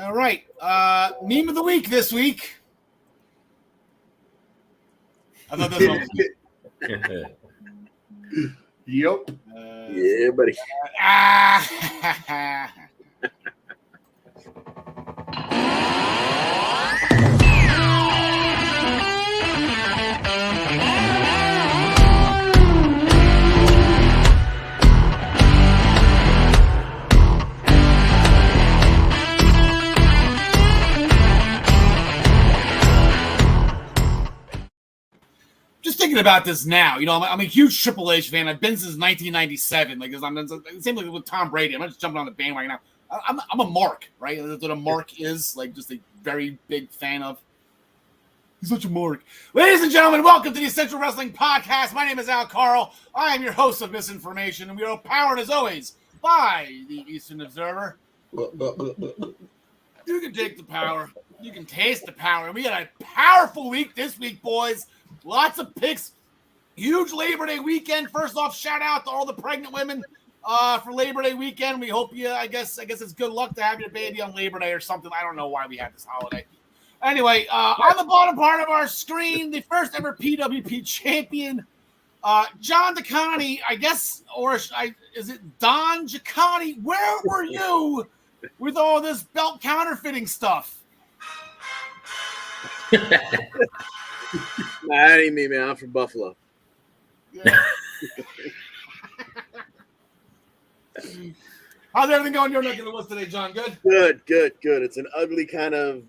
All right. Meme of the week this week. I thought this one was Yep. Yeah, buddy. Just thinking about this now, I'm a huge Triple H fan. I've been since 1997. Like, I'm same like with Tom Brady. I'm not just jumping on the bandwagon now. I'm a mark, right? That's what a mark is. Like, just a very big fan of. He's such a mark. Ladies and gentlemen, welcome to the Essential Wrestling Podcast. My name is Karl. I am your host of Misinformation, and we are powered as always by the Eastern Observer. You can take the power. You can taste the power. And we got a powerful week this week, boys. Lots of picks. Huge Labor Day weekend. First off, shout out to all the pregnant women for Labor Day weekend. We hope you, I guess it's good luck to have your baby on Labor Day or something. I don't know why we have this holiday. Anyway, on the bottom part of our screen, the first ever PWP champion, John DeConnie, I guess, or is it Don Giacani? Where were you with all this belt counterfeiting stuff? Nah, that ain't me, man. I'm from Buffalo. Yeah. How's everything going your neck of the woods today, John? Good? Good. It's an ugly kind of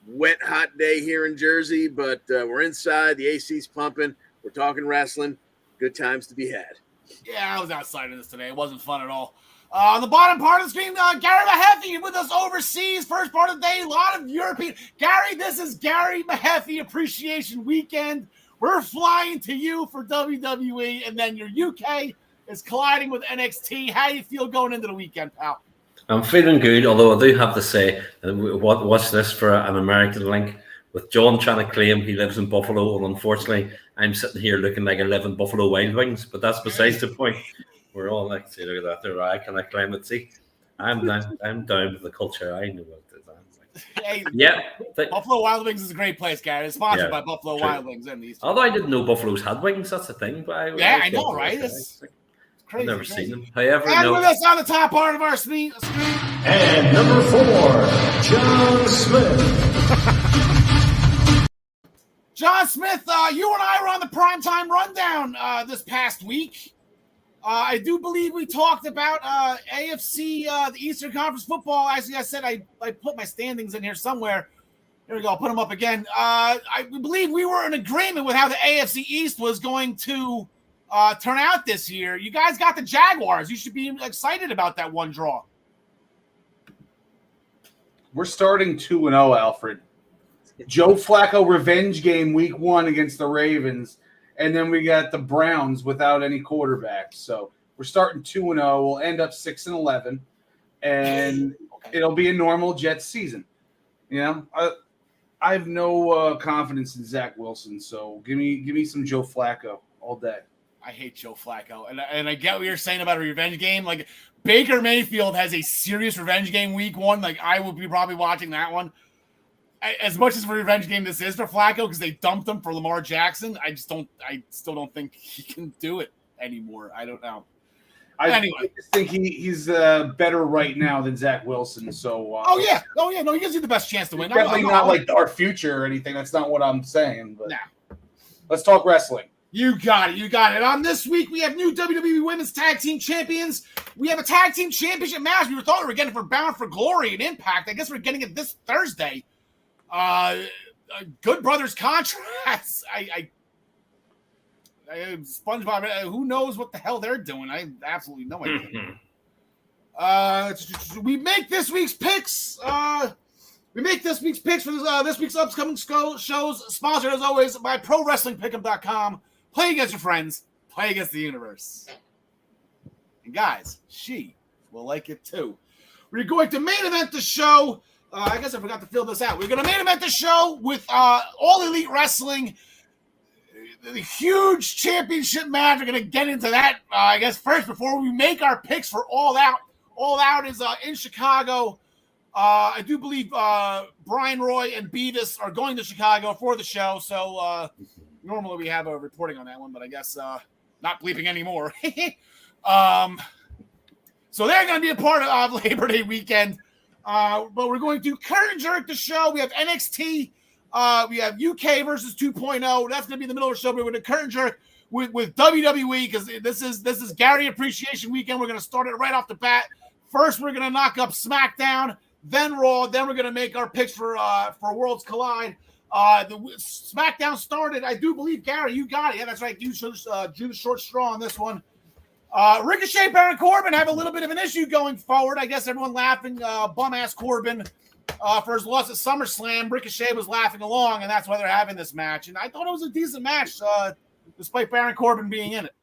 wet, hot day here in Jersey, but we're inside. The AC's pumping. We're talking wrestling. Good times to be had. Yeah, I was outside of this today. It wasn't fun at all. On the bottom part of the screen, Gary Mehaffy with us overseas. First part of the day, a lot of European. Gary, this is Gary Mehaffy Appreciation Weekend. We're flying to you for WWE, and then your UK is colliding with NXT. How do you feel going into the weekend, pal? I'm feeling good, although I do have to say, watch this for an American link. With John trying to claim he lives in Buffalo, and unfortunately, I'm sitting here looking like I live in Buffalo Wild Wings, but that's besides the point. We're all like, see, look at that, there. I can claim it. See, I'm down with the culture. I know what it is. Hey, yeah, Buffalo Wild Wings is a great place, Gary. It's sponsored by Buffalo Wild Wings and these. Although I didn't know Buffalo's had wings, that's the thing. But I know, right? It's crazy. I've never seen them. However, and with us on the top part of our screen. And number 4, John Smith. John Smith, you and I were on the Primetime Rundown this past week. I do believe we talked about AFC, the Eastern Conference football. Actually, I said I put my standings in here somewhere. Here we go. I'll put them up again. I believe we were in agreement with how the AFC East was going to turn out this year. You guys got the Jaguars. You should be excited about that one draw. We're starting 2-0, Alfred. Joe Flacco revenge game week 1 against the Ravens. And then we got the Browns without any quarterbacks. So we're starting 2-0. We'll end up 6-11. And it'll be a normal Jets season. You know, I have no confidence in Zach Wilson. So give me some Joe Flacco all day. I hate Joe Flacco. And I get what you're saying about a revenge game. Like, Baker Mayfield has a serious revenge game week 1. Like, I will be probably watching that one. As much as a revenge game this is for Flacco because they dumped him for Lamar Jackson, I still don't think he can do it anymore. I don't know. I just think he's better right now than Zach Wilson. So oh yeah, no, he gives you the best chance to win. Definitely not like our future or anything. That's not what I'm saying. But nah. Let's talk wrestling. You got it. On this week, we have new WWE Women's Tag Team Champions. We have a Tag Team Championship match. We thought we were getting for Bound for Glory and Impact. I guess we're getting it this Thursday. Good Brothers contracts. I SpongeBob. Who knows what the hell they're doing? I have absolutely no idea. We make this week's picks. For this week's upcoming shows, sponsored as always by ProWrestlingPick'em.com. Play against your friends. Play against the universe. And guys, she will like it too. We're going to main event the show. I guess I forgot to fill this out. We're going to main event the show with All Elite Wrestling. The huge championship match. We're going to get into that, I guess, first before we make our picks for All Out. All Out is in Chicago. I do believe Brian Roy and Beavis are going to Chicago for the show. So normally we have a reporting on that one, but I guess not bleeping anymore. So they're going to be a part of Labor Day weekend. But we're going to curtain jerk the show. We have NXT. We have UK versus 2.0. That's going to be in the middle of the show. We're going to curtain jerk with WWE because this is Gary Appreciation Weekend. We're going to start it right off the bat. First, we're going to knock up SmackDown, then Raw, then we're going to make our picks for Worlds Collide. The SmackDown started, I do believe, Gary, you got it. Yeah, that's right. You drew the short straw on this one. Ricochet, Baron Corbin have a little bit of an issue going forward. I guess everyone laughing bum-ass Corbin for his loss at SummerSlam. Ricochet was laughing along, and that's why they're having this match. And I thought it was a decent match, despite Baron Corbin being in it.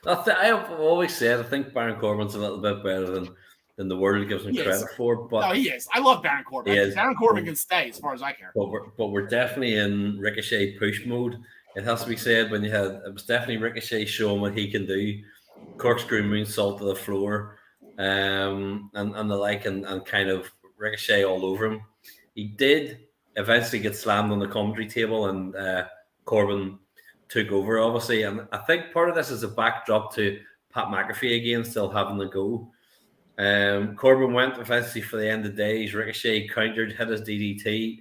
I've always said I think Baron Corbin's a little bit better than the world gives him credit for. But no, he is. I love Baron Corbin. Baron Corbin can stay as far as I care. But we're definitely in Ricochet push mode. It has to be said it was definitely Ricochet showing what he can do, corkscrew moonsault to the floor, and the like, and kind of Ricochet all over him. He did eventually get slammed on the commentary table, and Corbin took over, obviously. And I think part of this is a backdrop to Pat McAfee again, still having to go. Corbin went eventually for the end of days. Ricochet countered, hit his DDT,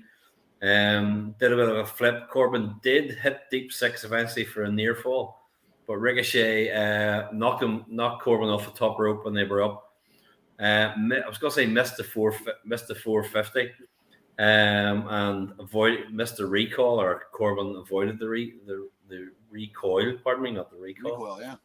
did a bit of a flip. Corbin did hit deep six eventually for a near fall, but Ricochet knocked Corbin off the top rope when they were up. I was going to say missed the 450, and missed the recall, or Corbin avoided the recoil. Pardon me, not the recall. Recoil,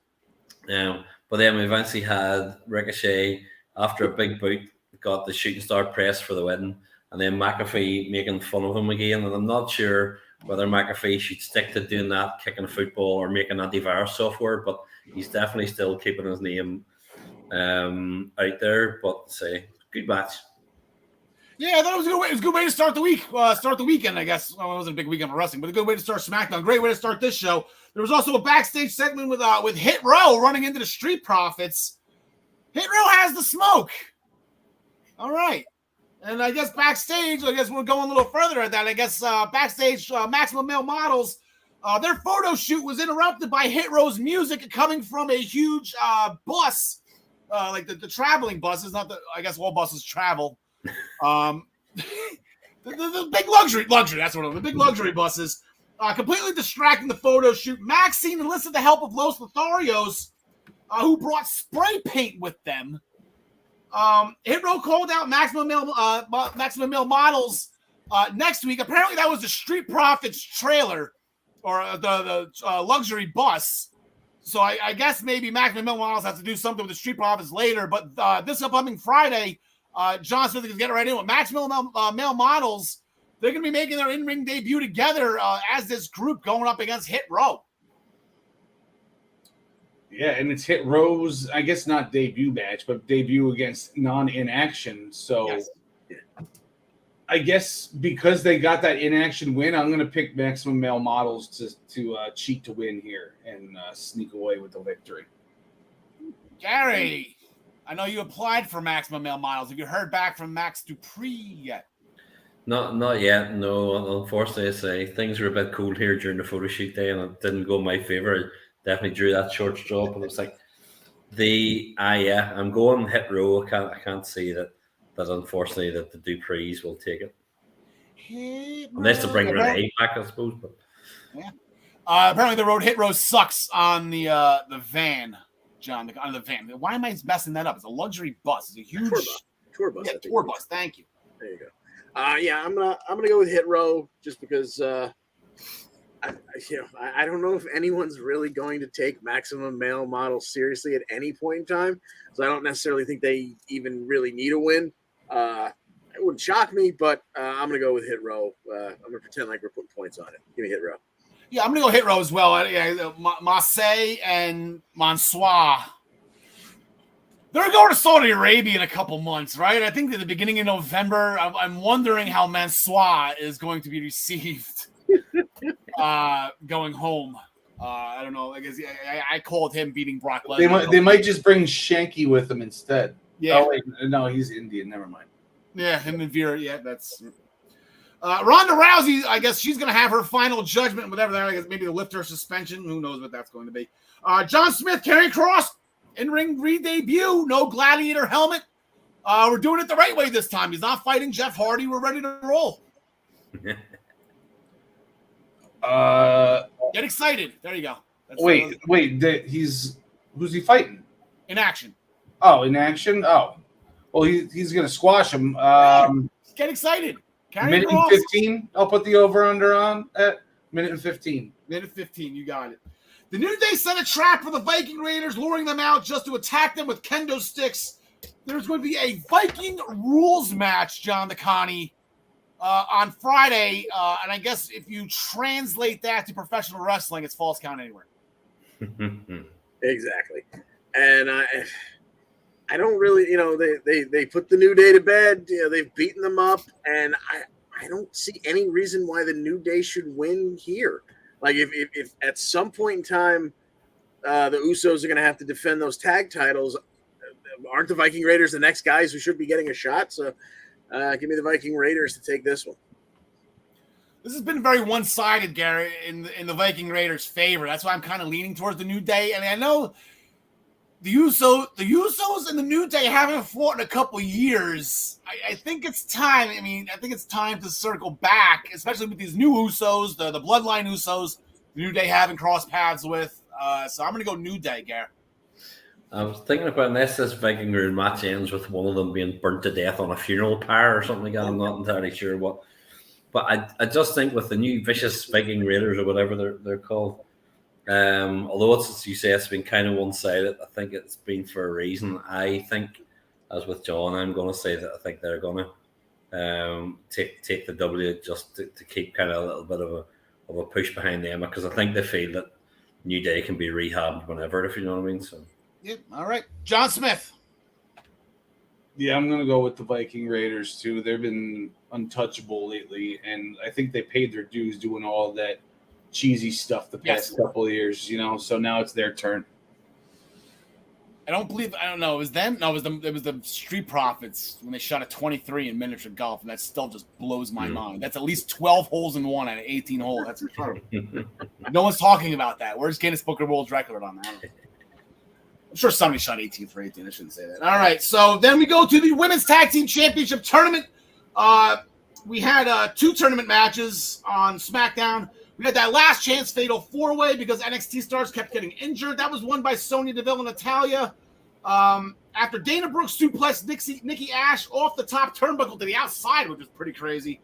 yeah. But then we eventually had Ricochet after a big boot, got the shooting star press for the win, and then McAfee making fun of him again. And I'm not sure whether McAfee should stick to doing that, kicking a football or making antivirus software, but he's definitely still keeping his name out there. But say good match. Yeah, I thought it was a good way. It was a good way to start the week, start the weekend, I guess. Well, it wasn't a big weekend for wrestling, but a good way to start SmackDown. Great way to start this show. There was also a backstage segment with Hit Row running into the Street Profits. Hit Row has the smoke. All right. And I guess backstage, I guess we're going a little further at that. I guess backstage, Maximum Male Models, their photo shoot was interrupted by Hit Row's music coming from a huge bus, like the traveling buses. Not the, I guess all buses travel. The big luxury, that's what it was. The big luxury buses, completely distracting the photo shoot. Maxine enlisted the help of Los Lotharios, who brought spray paint with them. Hit Row called out Maximum Male Models next week. Apparently, that was the Street Profits trailer or the luxury bus. So I guess maybe Maximum Male Models has to do something with the Street Profits later. But this upcoming Friday, John Smith is getting right in with Maximum Male Models. They're going to be making their in-ring debut together as this group going up against Hit Row. Yeah, and it's Hit Row's, I guess not debut match, but debut against non-inaction. So Yes. I guess because they got that inaction win, I'm going to pick Maximum Male Models to cheat to win here and sneak away with the victory. Gary, I know you applied for Maximum Male Models. Have you heard back from Max Dupree yet? Not yet. No, unfortunately, I say things were a bit cold here during the photo shoot day, and it didn't go in my favor. Definitely drew that short straw, but it was like I'm going Hit Row. I can't see that unfortunately that the Duprees will take it. Unless to bring Renee back, I suppose. But yeah. Apparently the road Hit Row sucks on the van, John. On the van. Why am I messing that up? It's a luxury bus. It's a huge tour bus. Yeah, tour bus. Thank you. There you go. Yeah, I'm gonna go with Hit Row just because I don't know if anyone's really going to take Maximum Male Model seriously at any point in time. So I don't necessarily think they even really need a win. It wouldn't shock me, but I'm going to go with Hit Row. I'm going to pretend like we're putting points on it. Give me Hit Row. Yeah, I'm going to go Hit Row as well. Marseille and Mansoir. They're going to Saudi Arabia in a couple months, right? I think at the beginning of November, I'm wondering how Mansoir is going to be received going home. I don't know. I guess I called him beating Brock Lesnar. They might just bring Shanky with them instead. Yeah. Oh, wait, no, he's Indian. Never mind. Yeah, him and Vera. Yeah, that's. Ronda Rousey, I guess she's going to have her final judgment, whatever that is. I guess maybe to lift her suspension. Who knows what that's going to be. John Smith, Karrion Kross, in-ring re-debut. No gladiator helmet. We're doing it the right way this time. He's not fighting Jeff Hardy. We're ready to roll. Get excited. There you go. That's wait. Who's he fighting? In action. Oh, in action? Oh. Well, he's going to squash him. Get excited. Minute and 15. I'll put the over-under on at minute and 15. Minute 15. You got it. The New Day set a trap for the Viking Raiders, luring them out just to attack them with kendo sticks. There's going to be a Viking rules match, John DeConnie, on Friday. And I guess if you translate that to professional wrestling, it's false count anywhere. Exactly. And I don't really, they put the New Day to bed. They've beaten them up, and I don't see any reason why the New Day should win here. Like if at some point in time, the Usos are going to have to defend those tag titles, aren't the Viking Raiders the next guys who should be getting a shot? So give me the Viking Raiders to take this one. This has been very one-sided, Gary, in the Viking Raiders' favor. That's why I'm kind of leaning towards the New Day. And I know the Usos and the New Day haven't fought in a couple years. I think it's time. I mean, I think it's time to circle back, especially with these new Usos, the Bloodline Usos, the New Day haven't crossed paths with. So I'm going to go New Day, Gary. I was thinking about this Viking Raid match ends with one of them being burnt to death on a funeral pyre or something like that. I'm not entirely sure what. But I just think with the new Vicious Viking Raiders or whatever they're called, although it's, as you say, it's been kind of one-sided, I think it's been for a reason. I think, as with John, I'm going to say that I think they're going to take the W just to keep kind of a little bit of a push behind them, because I think they feel that New Day can be rehabbed whenever, if you know what I mean. So. Yeah, all right. John Smith. Yeah, I'm going to go with the Viking Raiders, too. They've been untouchable lately, and I think they paid their dues doing all that cheesy stuff the past couple of years, so now it's their turn. I don't know. It was them? No, it was the Street Profits when they shot a 23 in miniature golf, and that still just blows my mind. That's at least 12 holes in one out of 18 holes. That's incredible. No one's talking about that. Where's Guinness Book of World Record on that? I'm sure somebody shot 18 for 18. I shouldn't say that. All right, so then we go to the Women's Tag Team Championship Tournament. We had 2 tournament matches on SmackDown. We had that last chance fatal 4-way because NXT stars kept getting injured. That was won by Sonya Deville and Natalya. After Dana Brooke suplexed Nikki Ash off the top turnbuckle to the outside, which was pretty crazy.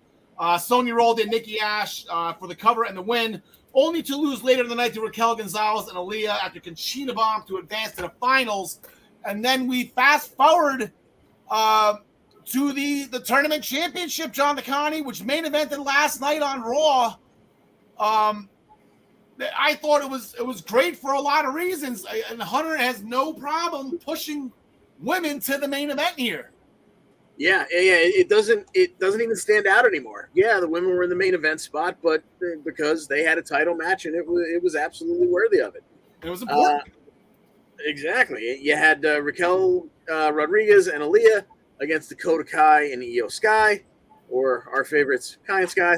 Sonya rolled in Nikki Ash for the cover and the win, only to lose later in the night to Raquel Gonzalez and Aaliyah after Conchita Bomb to advance to the finals. And then we fast forward to the tournament championship, John DeConnie, which main evented last night on Raw. I thought it was great for a lot of reasons, and Hunter has no problem pushing women to the main event here. Yeah. It doesn't even stand out anymore. Yeah, the women were in the main event spot, but because they had a title match and it was absolutely worthy of it. It was important. Exactly. You had Raquel Rodriguez and Aaliyah against Dakota Kai and Io Sky, or our favorites, Kai and Sky.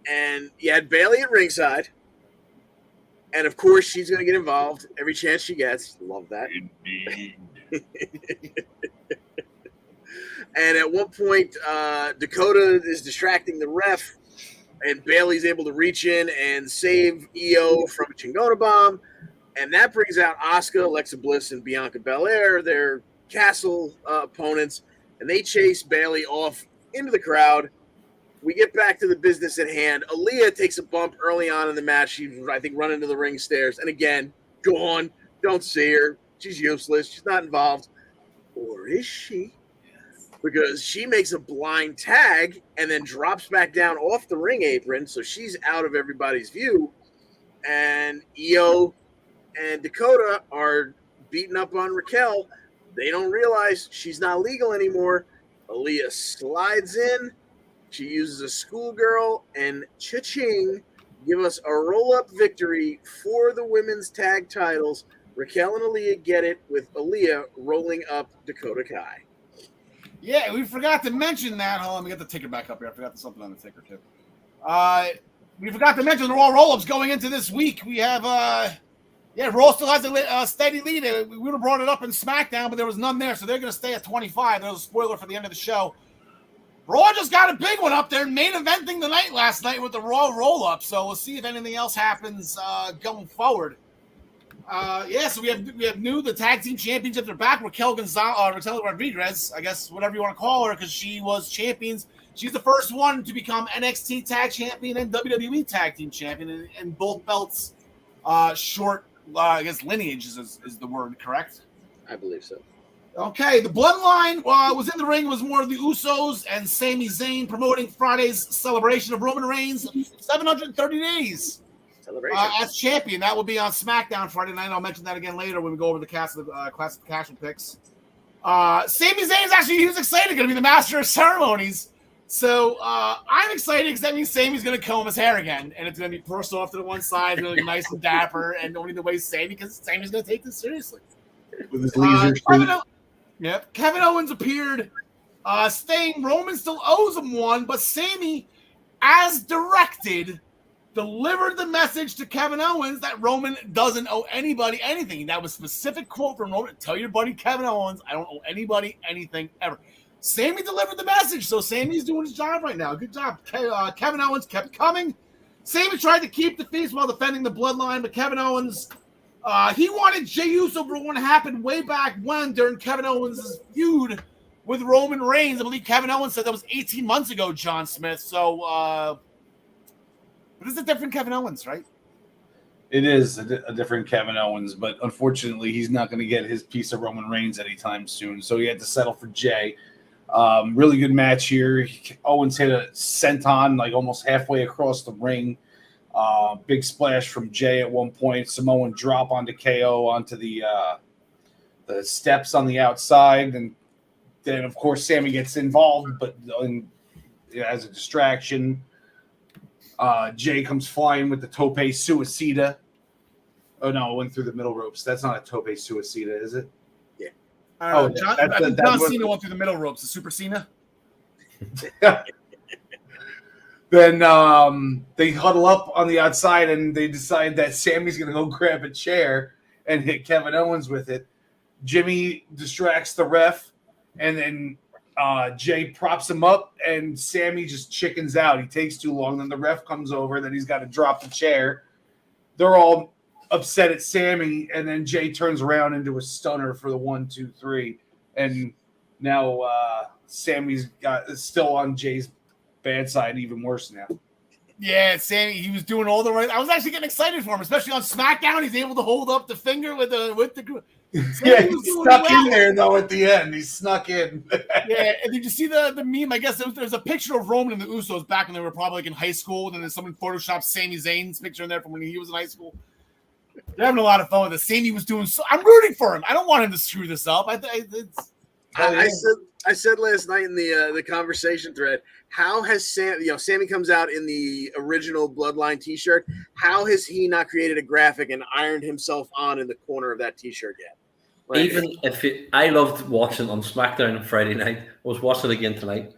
And you had Bayley at ringside. And, of course, she's going to get involved every chance she gets. Love that. Indeed. And at one point, Dakota is distracting the ref, and Bayley's able to reach in and save Io from a Chingona bomb. And that brings out Asuka, Alexa Bliss, and Bianca Belair, their castle opponents. And they chase Bayley off into the crowd. We get back to the business at hand. Aaliyah takes a bump early on in the match. She's, I think, run into the ring stairs. And again, gone. Don't see her. She's useless. She's not involved. Or is she? Because she makes a blind tag and then drops back down off the ring apron. So she's out of everybody's view. And Io and Dakota are beating up on Raquel. They don't realize she's not legal anymore. Aaliyah slides in. She uses a schoolgirl, and cha-ching, give us a roll-up victory for the women's tag titles Raquel and Aaliyah get it with Aaliyah rolling up Dakota Kai. Yeah, we forgot to mention that. Hold on, let me get the ticker back up here. I forgot something on the ticker too. We forgot to mention the Raw roll-ups going into this week. We have Raw still has a steady lead. We would have brought it up in SmackDown, but there was none there, so they're going to stay at 25. There's a spoiler for the end of the show. Raw just got a big one up there, main eventing the night last night with the Raw roll-up. So we'll see if anything else happens going forward. So we have the tag team championships are back. Raquel Rodriguez, I guess whatever you want to call her, because she was champions. She's the first one to become NXT tag champion and WWE tag team champion, and both belts short. I guess lineage is the word, correct? I believe so. Okay, the Bloodline was in the ring. Was more of the Usos and Sami Zayn promoting Friday's celebration of Roman Reigns' 730 days. Celebration. As champion. That will be on SmackDown Friday night. I'll mention that again later when we go over the classic casual picks. Sami Zayn he was excited, going to be the master of ceremonies. So I'm excited because that means Sami's going to comb his hair again, and it's going to be pushed off to the one side, really nice and dapper, and only the way Sami, because Sami's going to take this seriously. With his leisure suit. Kevin Owens appeared, saying Roman still owes him one, but Sami, as directed, delivered the message to Kevin Owens that Roman doesn't owe anybody anything. That was a specific quote from Roman. Tell your buddy Kevin Owens, I don't owe anybody anything ever. Sami delivered the message, so Sami's doing his job right now. Good job. Kevin Owens kept coming. Sami tried to keep the feast while defending the Bloodline, but Kevin Owens, he wanted Jey Uso for what happened way back when during Kevin Owens' feud with Roman Reigns. I believe Kevin Owens said that was 18 months ago, John Smith. So, but it's a different Kevin Owens, right? It is a different Kevin Owens, but unfortunately, he's not going to get his piece of Roman Reigns anytime soon. So he had to settle for Jey. Really good match here. Owens hit a senton like almost halfway across the ring. Big splash from Jey at one point. Samoan drop onto KO onto the steps on the outside, and then of course Sami gets involved, but as a distraction. Jey comes flying with the tope suicida. Oh no, it went through the middle ropes. That's not a tope suicida, is it? Yeah. I think John Cena went through the middle ropes. The Super Cena. Then they huddle up on the outside and they decide that Sami's going to go grab a chair and hit Kevin Owens with it. Jimmy distracts the ref, and then Jey props him up, and Sami just chickens out. He takes too long. Then the ref comes over. Then he's got to drop the chair. They're all upset at Sami, and then Jey turns around into a stunner for the 1, 2, 3. And now Sami's still on Jay's bad side, even worse now. Yeah, Sami, he was doing all the right. I was actually getting excited for him, especially on SmackDown. He's able to hold up the finger with the. Yeah, he snuck in there though at the end. He snuck in. Yeah, and did you see the meme? I guess there's a picture of Roman and the Usos back when they were probably like in high school, and then someone photoshopped Sami Zayn's picture in there from when he was in high school. They're having a lot of fun with it. Sami was doing so. I'm rooting for him. I don't want him to screw this up. I said last night in the conversation thread, how has Sami comes out in the original Bloodline T-shirt? How has he not created a graphic and ironed himself on in the corner of that T-shirt yet? Like, even if I loved watching on SmackDown on Friday night, I was watching it again tonight,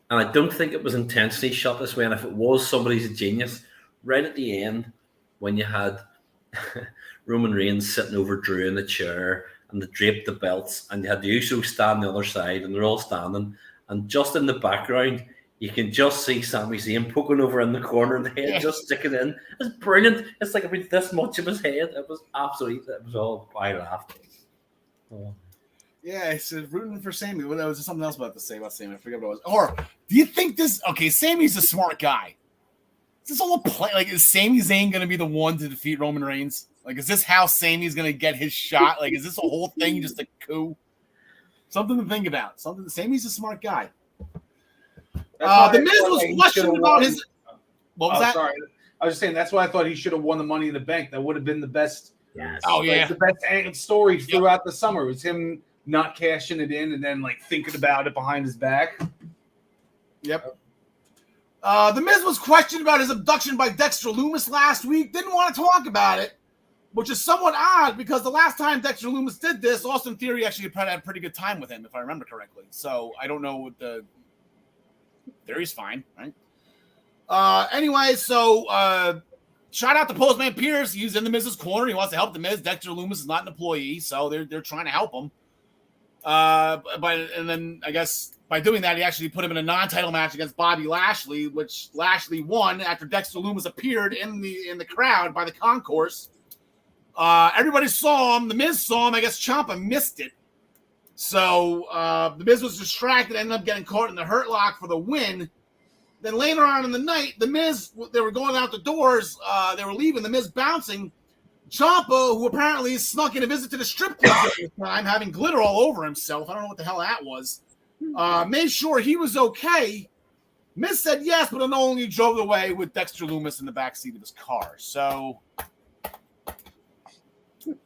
and I don't think it was intentionally shot this way. And if it was, somebody's a genius. Right at the end, when you had Roman Reigns sitting over Drew in the chair, and they draped the belts, and you had the Usos stand the other side, and they're all standing, and just in the background, you can just see Sami Zayn poking over in the corner, and the head just sticking in. It's brilliant. It's like about this much of his head. It was absolutely. It was all. I laughed. Oh. Yeah, it's rooting for Sami. Well, there was something else about to say about Sami. I forget what it was. Or do you think this? Okay, Sami's a smart guy. Is this all a play? Like, is Sami Zayn going to be the one to defeat Roman Reigns? Like, is this how Sami's going to get his shot? Like, is this a whole thing just a coup? Something to think about. Sami's a smart guy. The Miz was questioned about his. What was that? Sorry, I was just saying that's why I thought he should have won the Money in the Bank. That would have been the best. Yes. Oh yeah, the best story throughout the summer was him not cashing it in and then like thinking about it behind his back. Yep. The Miz was questioned about his abduction by Dexter Lumis last week. Didn't want to talk about it. which is somewhat odd because the last time Dexter Lumis did this, Austin Theory actually had a pretty good time with him, if I remember correctly. So I don't know what the Theory's fine, right? Anyway, so shout out to Postman Pierce. He's in the Miz's corner. He wants to help the Miz. Dexter Lumis is not an employee, so they're trying to help him. And then I guess by doing that, he actually put him in a non-title match against Bobby Lashley, which Lashley won after Dexter Lumis appeared in the crowd by the concourse. Everybody saw him. The Miz saw him. I guess Ciampa missed it. So the Miz was distracted, ended up getting caught in the Hurt Lock for the win. Then later on in the night, the Miz, they were going out the doors. They were leaving. The Miz bouncing. Ciampa, who apparently snuck in a visit to the strip club during the time, having glitter all over himself. I don't know what the hell that was. Made sure he was okay. Miz said yes, but only drove away with Dexter Lumis in the backseat of his car. So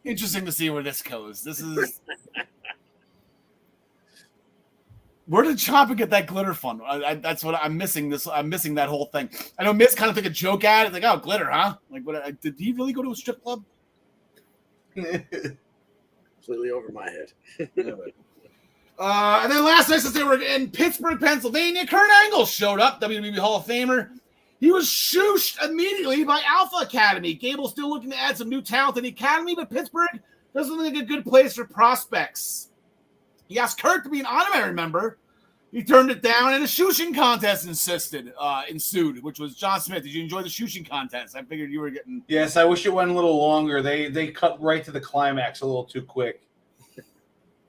interesting to see where this goes. This is. Where did Ciampa get that glitter from? That's what I'm missing. I'm missing that whole thing. I know Miz kind of took a joke at it, like, "Oh, glitter, huh?" Like, what? Did he really go to a strip club? Completely over my head. And then last night, since they were in Pittsburgh, Pennsylvania, Kurt Angle showed up, WWE Hall of Famer. He was shooshed immediately by Alpha Academy. Gable's still looking to add some new talent in the Academy, but Pittsburgh doesn't look like a good place for prospects. He asked Kurt to be an honorary member. He turned it down, and a shooshing contest ensued, which was John Smith. Did you enjoy the shooshing contest? I figured you were getting... Yes, I wish it went a little longer. They cut right to the climax a little too quick.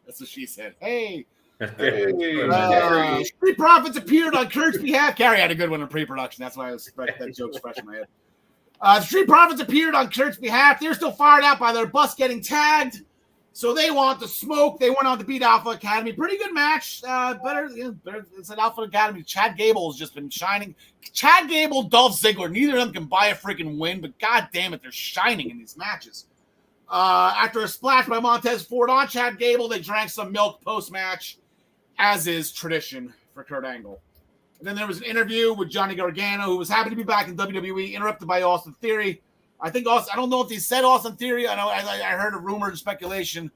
That's what she said. Hey. Hey. Street Profits appeared on Kurt's behalf. Gary had a good one in pre-production. That's why that joke's fresh in my head. The Street Profits appeared on Kurt's behalf. They're still fired out by their bus getting tagged. So they want the smoke. They went on to beat Alpha Academy. Pretty good match. Better. It's an Alpha Academy. Chad Gable has just been shining. Chad Gable, Dolph Ziggler. Neither of them can buy a freaking win, but god damn it, they're shining in these matches. After a splash by Montez Ford on Chad Gable, they drank some milk post-match, as is tradition for Kurt Angle. And then there was an interview with Johnny Gargano, who was happy to be back in WWE, interrupted by Austin Theory. I don't know if he said Austin Theory. I know I heard a rumor and speculation.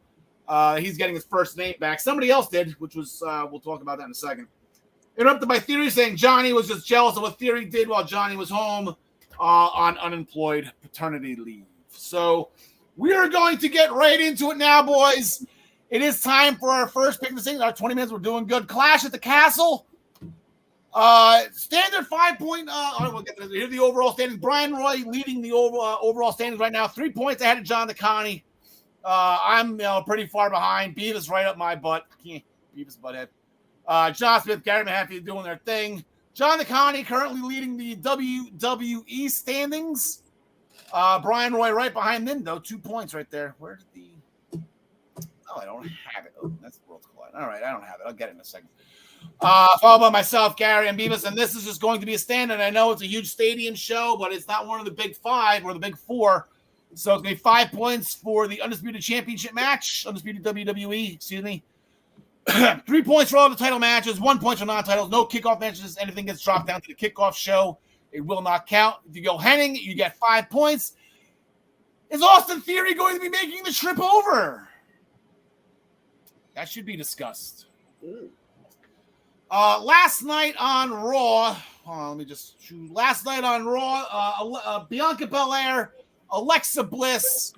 He's getting his first name back. Somebody else did, which was we'll talk about that in a second. Interrupted by Theory saying Johnny was just jealous of what Theory did while Johnny was home on unemployed paternity leave. So we are going to get right into it now, boys. It is time for our first pick of the season. Our 20 minutes, we're doing good. Clash at the Castle. Standard 5-point. We'll get to this. Here are the overall standings. Brian Roy leading the overall standings right now. 3 points ahead of John DeConnie. I'm pretty far behind. Beavis right up my butt. Beavis butthead. John Smith, Gary Mehaffy doing their thing. John DeConnie currently leading the WWE standings. Brian Roy right behind them, though. 2 points right there. Where did the... Oh, I don't have it. Oh, that's Worlds Collide. All right, I don't have it. I'll get it in a second. Followed by myself, Gary, and Beavis, and this is just going to be a standard. I know it's a huge stadium show, but it's not one of the big five or the big four. So it's going to be 5 points for the Undisputed Championship match, Undisputed WWE, excuse me. 3 points for all the title matches, 1 point for non-titles, no kickoff matches. Anything gets dropped down to the kickoff show, it will not count. If you go Henning, you get 5 points. Is Austin Theory going to be making the trip over? That should be discussed. Last night on Raw, last night on Raw, Bianca Belair, Alexa Bliss,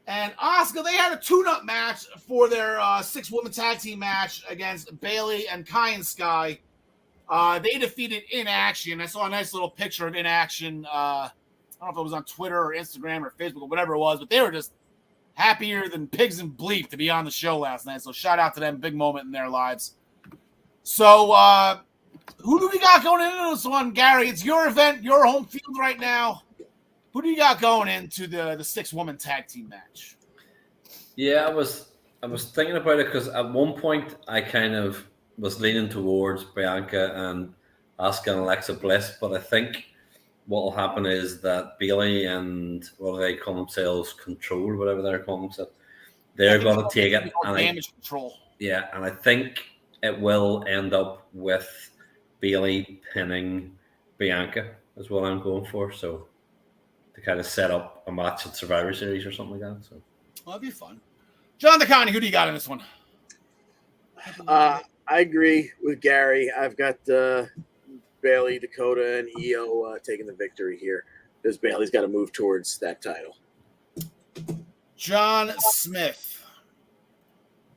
and Asuka, they had a tune-up match for their 6-woman tag team match against Bayley and Kai and Sky. They defeated In Action. I saw a nice little picture of In Action. I don't know if it was on Twitter or Instagram or Facebook or whatever it was, but they were just happier than pigs and bleep to be on the show last night. So shout out to them. Big moment in their lives. So who do we got going into this one, Gary? It's your event, your home field right now. Who do you got going into the 6-woman tag team match? Yeah, I was thinking about it because at one point I kind of was leaning towards Bianca and Asuka and Alexa Bliss, but I think what will happen is that Bayley and what do they call themselves, Control, whatever they're calling themselves, they're going to take it. And damage control. Yeah, and I think it will end up with Bayley pinning Bianca is what I'm going for. So to kind of set up a match at Survivor Series or something like that. So. Well, that'd be fun. John DeConnie, who do you got in this one? I agree with Gary. I've got Bailey, Dakota, and Io taking the victory here because Bailey's got to move towards that title. John Smith.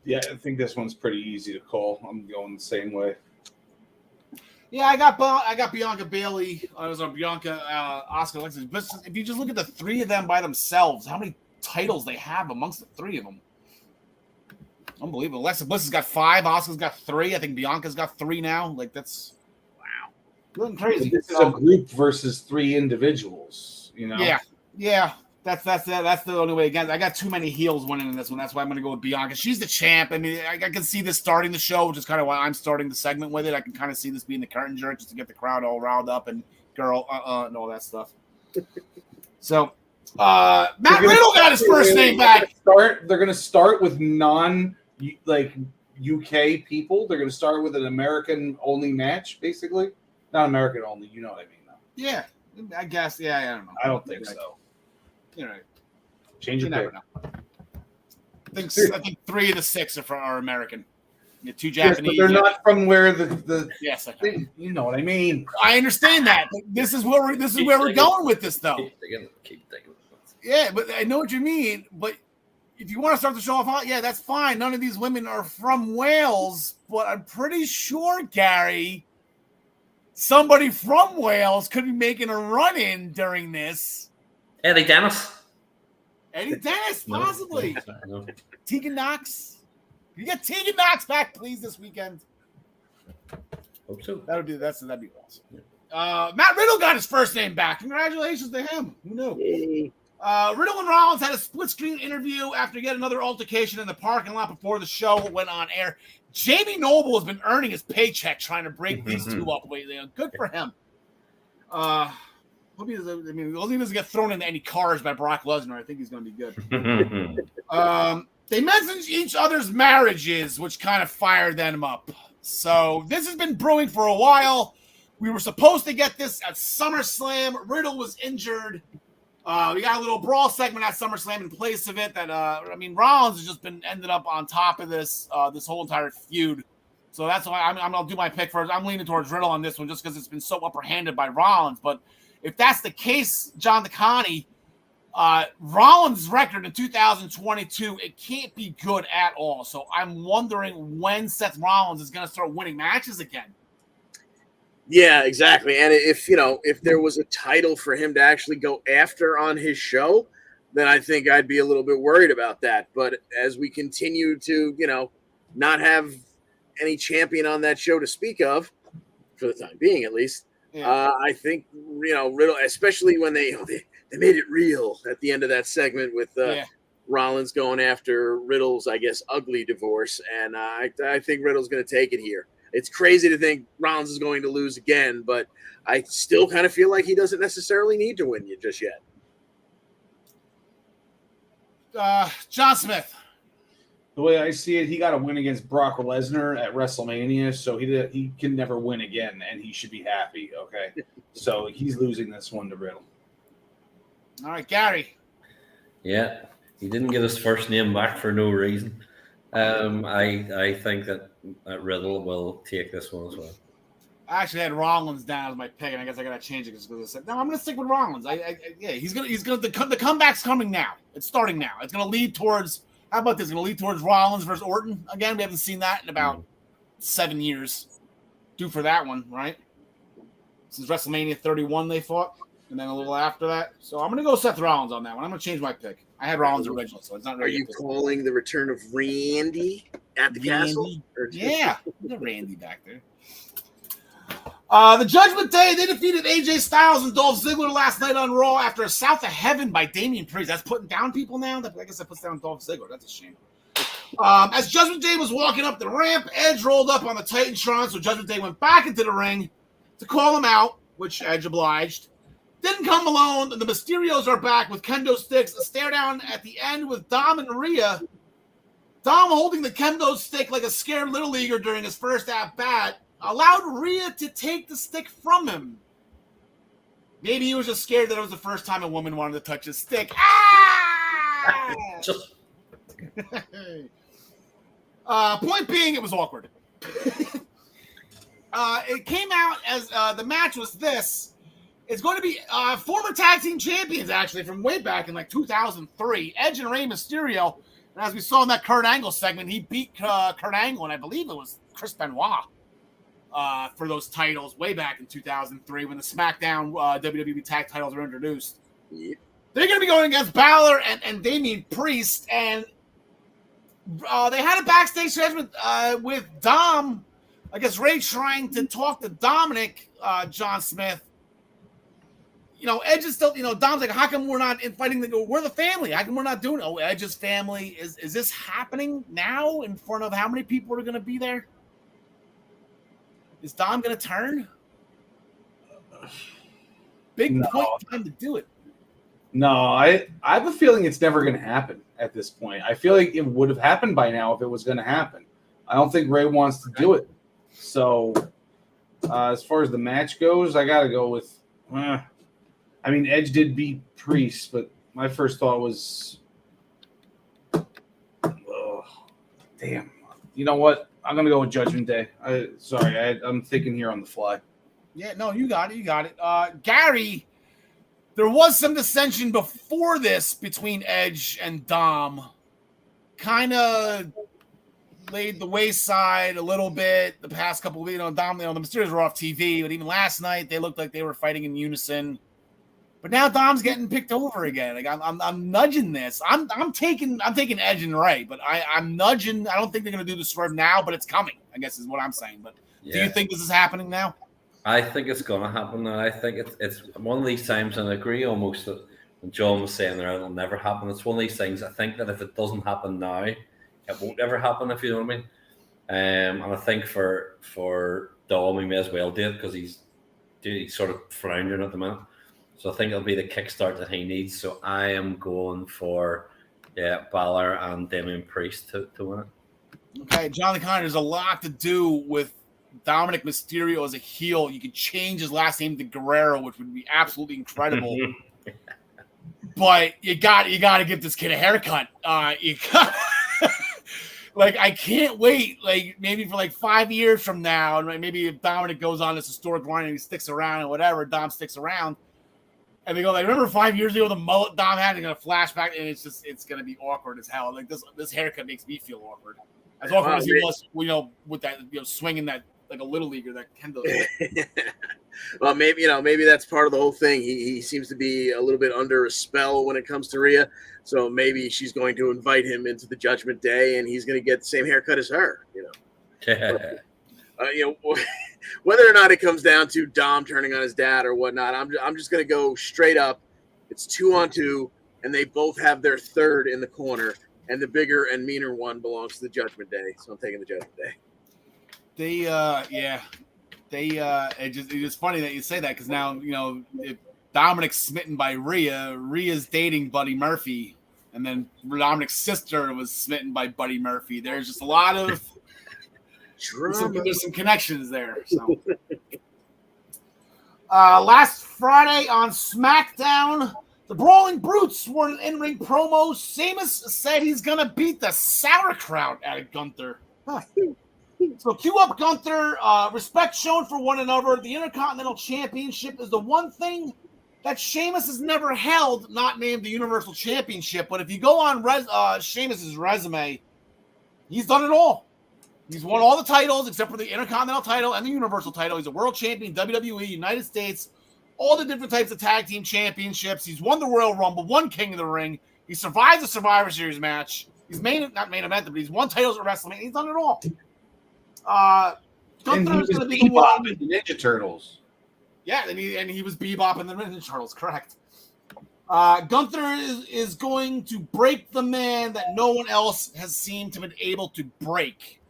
Yeah, I think this one's pretty easy to call. I'm going the same way. Yeah, I got Bianca Bailey. I was on Bianca, Asuka, Alexis. But if you just look at the three of them by themselves, how many titles they have amongst the three of them? Unbelievable. Alexa Bliss has got 5. Asuka's got 3. I think Bianca's got 3 now. Like, that's wow, crazy. This is a group versus 3 individuals. You know. Yeah. That's the only way. Again, I got too many heels winning in this one. That's why I'm going to go with Bianca. She's the champ. I mean, I can see this starting the show, which is kind of why I'm starting the segment with it. I can kind of see this being the curtain jerk just to get the crowd all riled up and girl, and all that stuff. So, Matt Riddle got his first name back. They're going to start with UK people. They're going to start with an American only match, basically. Not American only. You know what I mean, though. Yeah, I guess. Yeah, I don't know. I don't think so. You're right. Change your pick. I think 3 of the 6 are American. The 2 Japanese. Yes, but they're not from where the yes, you know what I mean. I understand that. But this is where we're going with this, though. Keep thinking. Yeah, but I know what you mean. But if you want to start the show off, yeah, that's fine. None of these women are from Wales, but I'm pretty sure, Gary, somebody from Wales could be making a run-in during this. Eddie Dennis, possibly. No. Tegan Knox. You get Tegan Knox back, please, this weekend. Hope so. That'd be awesome. Matt Riddle got his first name back. Congratulations to him. Who knew? Yay. Riddle and Rollins had a split-screen interview after yet another altercation in the parking lot before the show went on air. Jamie Noble has been earning his paycheck trying to break these two up lately. Good for him. Hope he doesn't get thrown into any cars by Brock Lesnar. I think he's going to be good. They mentioned each other's marriages, which kind of fired them up. So this has been brewing for a while. We were supposed to get this at SummerSlam. Riddle was injured. We got a little brawl segment at SummerSlam in place of it. Rollins has just ended up on top of this whole entire feud. So that's why I'm going to do my pick first. I'm leaning towards Riddle on this one just because it's been so upper-handed by Rollins. But if that's the case, John DeConnie, Rollins' record in 2022, it can't be good at all. So I'm wondering when Seth Rollins is going to start winning matches again. Yeah, exactly. And if there was a title for him to actually go after on his show, then I think I'd be a little bit worried about that. But as we continue to, not have any champion on that show to speak of, for the time being at least, I think, Riddle, especially when they made it real at the end of that segment with Rollins going after Riddle's, I guess, ugly divorce. And I think Riddle's going to take it here. It's crazy to think Rollins is going to lose again, but I still kind of feel like he doesn't necessarily need to win you just yet. John Smith. The way I see it, he got a win against Brock Lesnar at WrestleMania, so he can never win again, and he should be happy, okay? So he's losing this one to Riddle. All right, Gary. Yeah, he didn't get his first name back for no reason. I think that Riddle will take this one as well. I actually had Rollins down as my pick, and I guess I got to change it because I said, no, I'm going to stick with Rollins. He's gonna. The comeback's coming now. It's starting now. It's going to lead towards. How about this? It's going to lead towards Rollins versus Orton again. We haven't seen that in about 7 years. Due for that one, right? Since WrestleMania 31, they fought, and then a little after that. So I'm going to go Seth Rollins on that one. I'm going to change my pick. I had Rollins original, so it's not really. Are you calling the return of Randy at the castle? Yeah, Randy back there. The Judgment Day, they defeated AJ Styles and Dolph Ziggler last night on Raw after a South of Heaven by Damian Priest. That's putting down people now? I guess that puts down Dolph Ziggler. That's a shame. As Judgment Day was walking up the ramp, Edge rolled up on the Titantron, so Judgment Day went back into the ring to call him out, which Edge obliged. Didn't come alone. The Mysterios are back with kendo sticks. A stare down at the end with Dom and Rhea. Dom holding the kendo stick like a scared little leaguer during his first at-bat allowed Rhea to take the stick from him. Maybe he was just scared that it was the first time a woman wanted to touch his stick. Ah! Just Point being, it was awkward. It came out as the match was this. It's going to be former tag team champions, actually, from way back in like 2003. Edge and Rey Mysterio. And as we saw in that Kurt Angle segment, he beat Kurt Angle, and I believe it was Chris Benoit for those titles way back in 2003 when the SmackDown WWE tag titles were introduced. Yep. They're going to be going against Balor and Damian Priest, and they had a backstage segment with Dom. I guess Ray trying to talk to Dominic John Smith. Edge is still, Dom's like, how come we're not fighting? We're the family. How come we're not doing it? Oh, Edge's family. Is this happening now in front of how many people are going to be there? Is Dom going to turn? Big point time to do it. No, I have a feeling it's never going to happen at this point. I feel like it would have happened by now if it was going to happen. I don't think Ray wants to do it. So as far as the match goes, I got to go with Edge did beat Priest, but my first thought was, oh, damn. You know what? I'm going to go with Judgment Day. I'm thinking here on the fly. Yeah, no, you got it. Gary, there was some dissension before this between Edge and Dom. Kind of laid the wayside a little bit the past couple of weeks. Dom, the Mysterios were off TV, but even last night they looked like they were fighting in unison. But now Dom's getting picked over again. Like I'm nudging this. I'm taking Edge and Ray, but I'm nudging. I don't think they're gonna do the swerve now, but it's coming, I guess is what I'm saying. But do you think this is happening now? I think it's gonna happen now. I think it's one of these times, and I agree almost that when John was saying there it'll never happen. It's one of these things. I think that if it doesn't happen now, it won't ever happen, if you know what I mean. And I think for Dom, he may as well do it because he's sort of floundering at the minute. So I think it'll be the kickstart that he needs. So I am going for Balor and Damian Priest to win it. Okay, Jonathan Connor, there's a lot to do with Dominic Mysterio as a heel. You could change his last name to Guerrero, which would be absolutely incredible. But you got to give this kid a haircut. I can't wait. Maybe for 5 years from now, and maybe if Dominic goes on this historic run and he sticks around and whatever, Dom sticks around. And they go, remember 5 years ago the mullet Dom had? They're gonna flashback, and it's gonna be awkward as hell. This haircut makes me feel awkward. As awkward as he was, with that, swinging that like a little leaguer that Kendall. Well, maybe that's part of the whole thing. He seems to be a little bit under a spell when it comes to Rhea, so maybe she's going to invite him into the Judgment Day, and he's going to get the same haircut as her. Whether or not it comes down to Dom turning on his dad or whatnot, I'm just going to go straight up. It's 2-on-2, and they both have their third in the corner, and the bigger and meaner one belongs to the Judgment Day. So I'm taking the Judgment Day. It's just funny that you say that because now if Dominic's smitten by Rhea's dating Buddy Murphy, and then Dominic's sister was smitten by Buddy Murphy. There's just a lot of. There's some connections there. So, last Friday on SmackDown, the Brawling Brutes were an in-ring promo. Sheamus said he's gonna beat the sauerkraut out of Gunther. Huh. So cue up Gunther. Respect shown for one another. The Intercontinental Championship is the one thing that Sheamus has never held, not named the Universal Championship. But if you go on Sheamus's resume, he's done it all. He's won all the titles except for the Intercontinental title and the Universal title. He's a world champion, WWE, United States, all the different types of tag team championships. He's won the Royal Rumble, won King of the Ring. He survived the Survivor Series match. He's not main event, but he's won titles at WrestleMania. He's done it all. Gunther's going to be the one. In the Ninja Turtles. Yeah, and he was Bebop in the Ninja Turtles, correct. Gunther is going to break the man that no one else has seemed to have been able to break.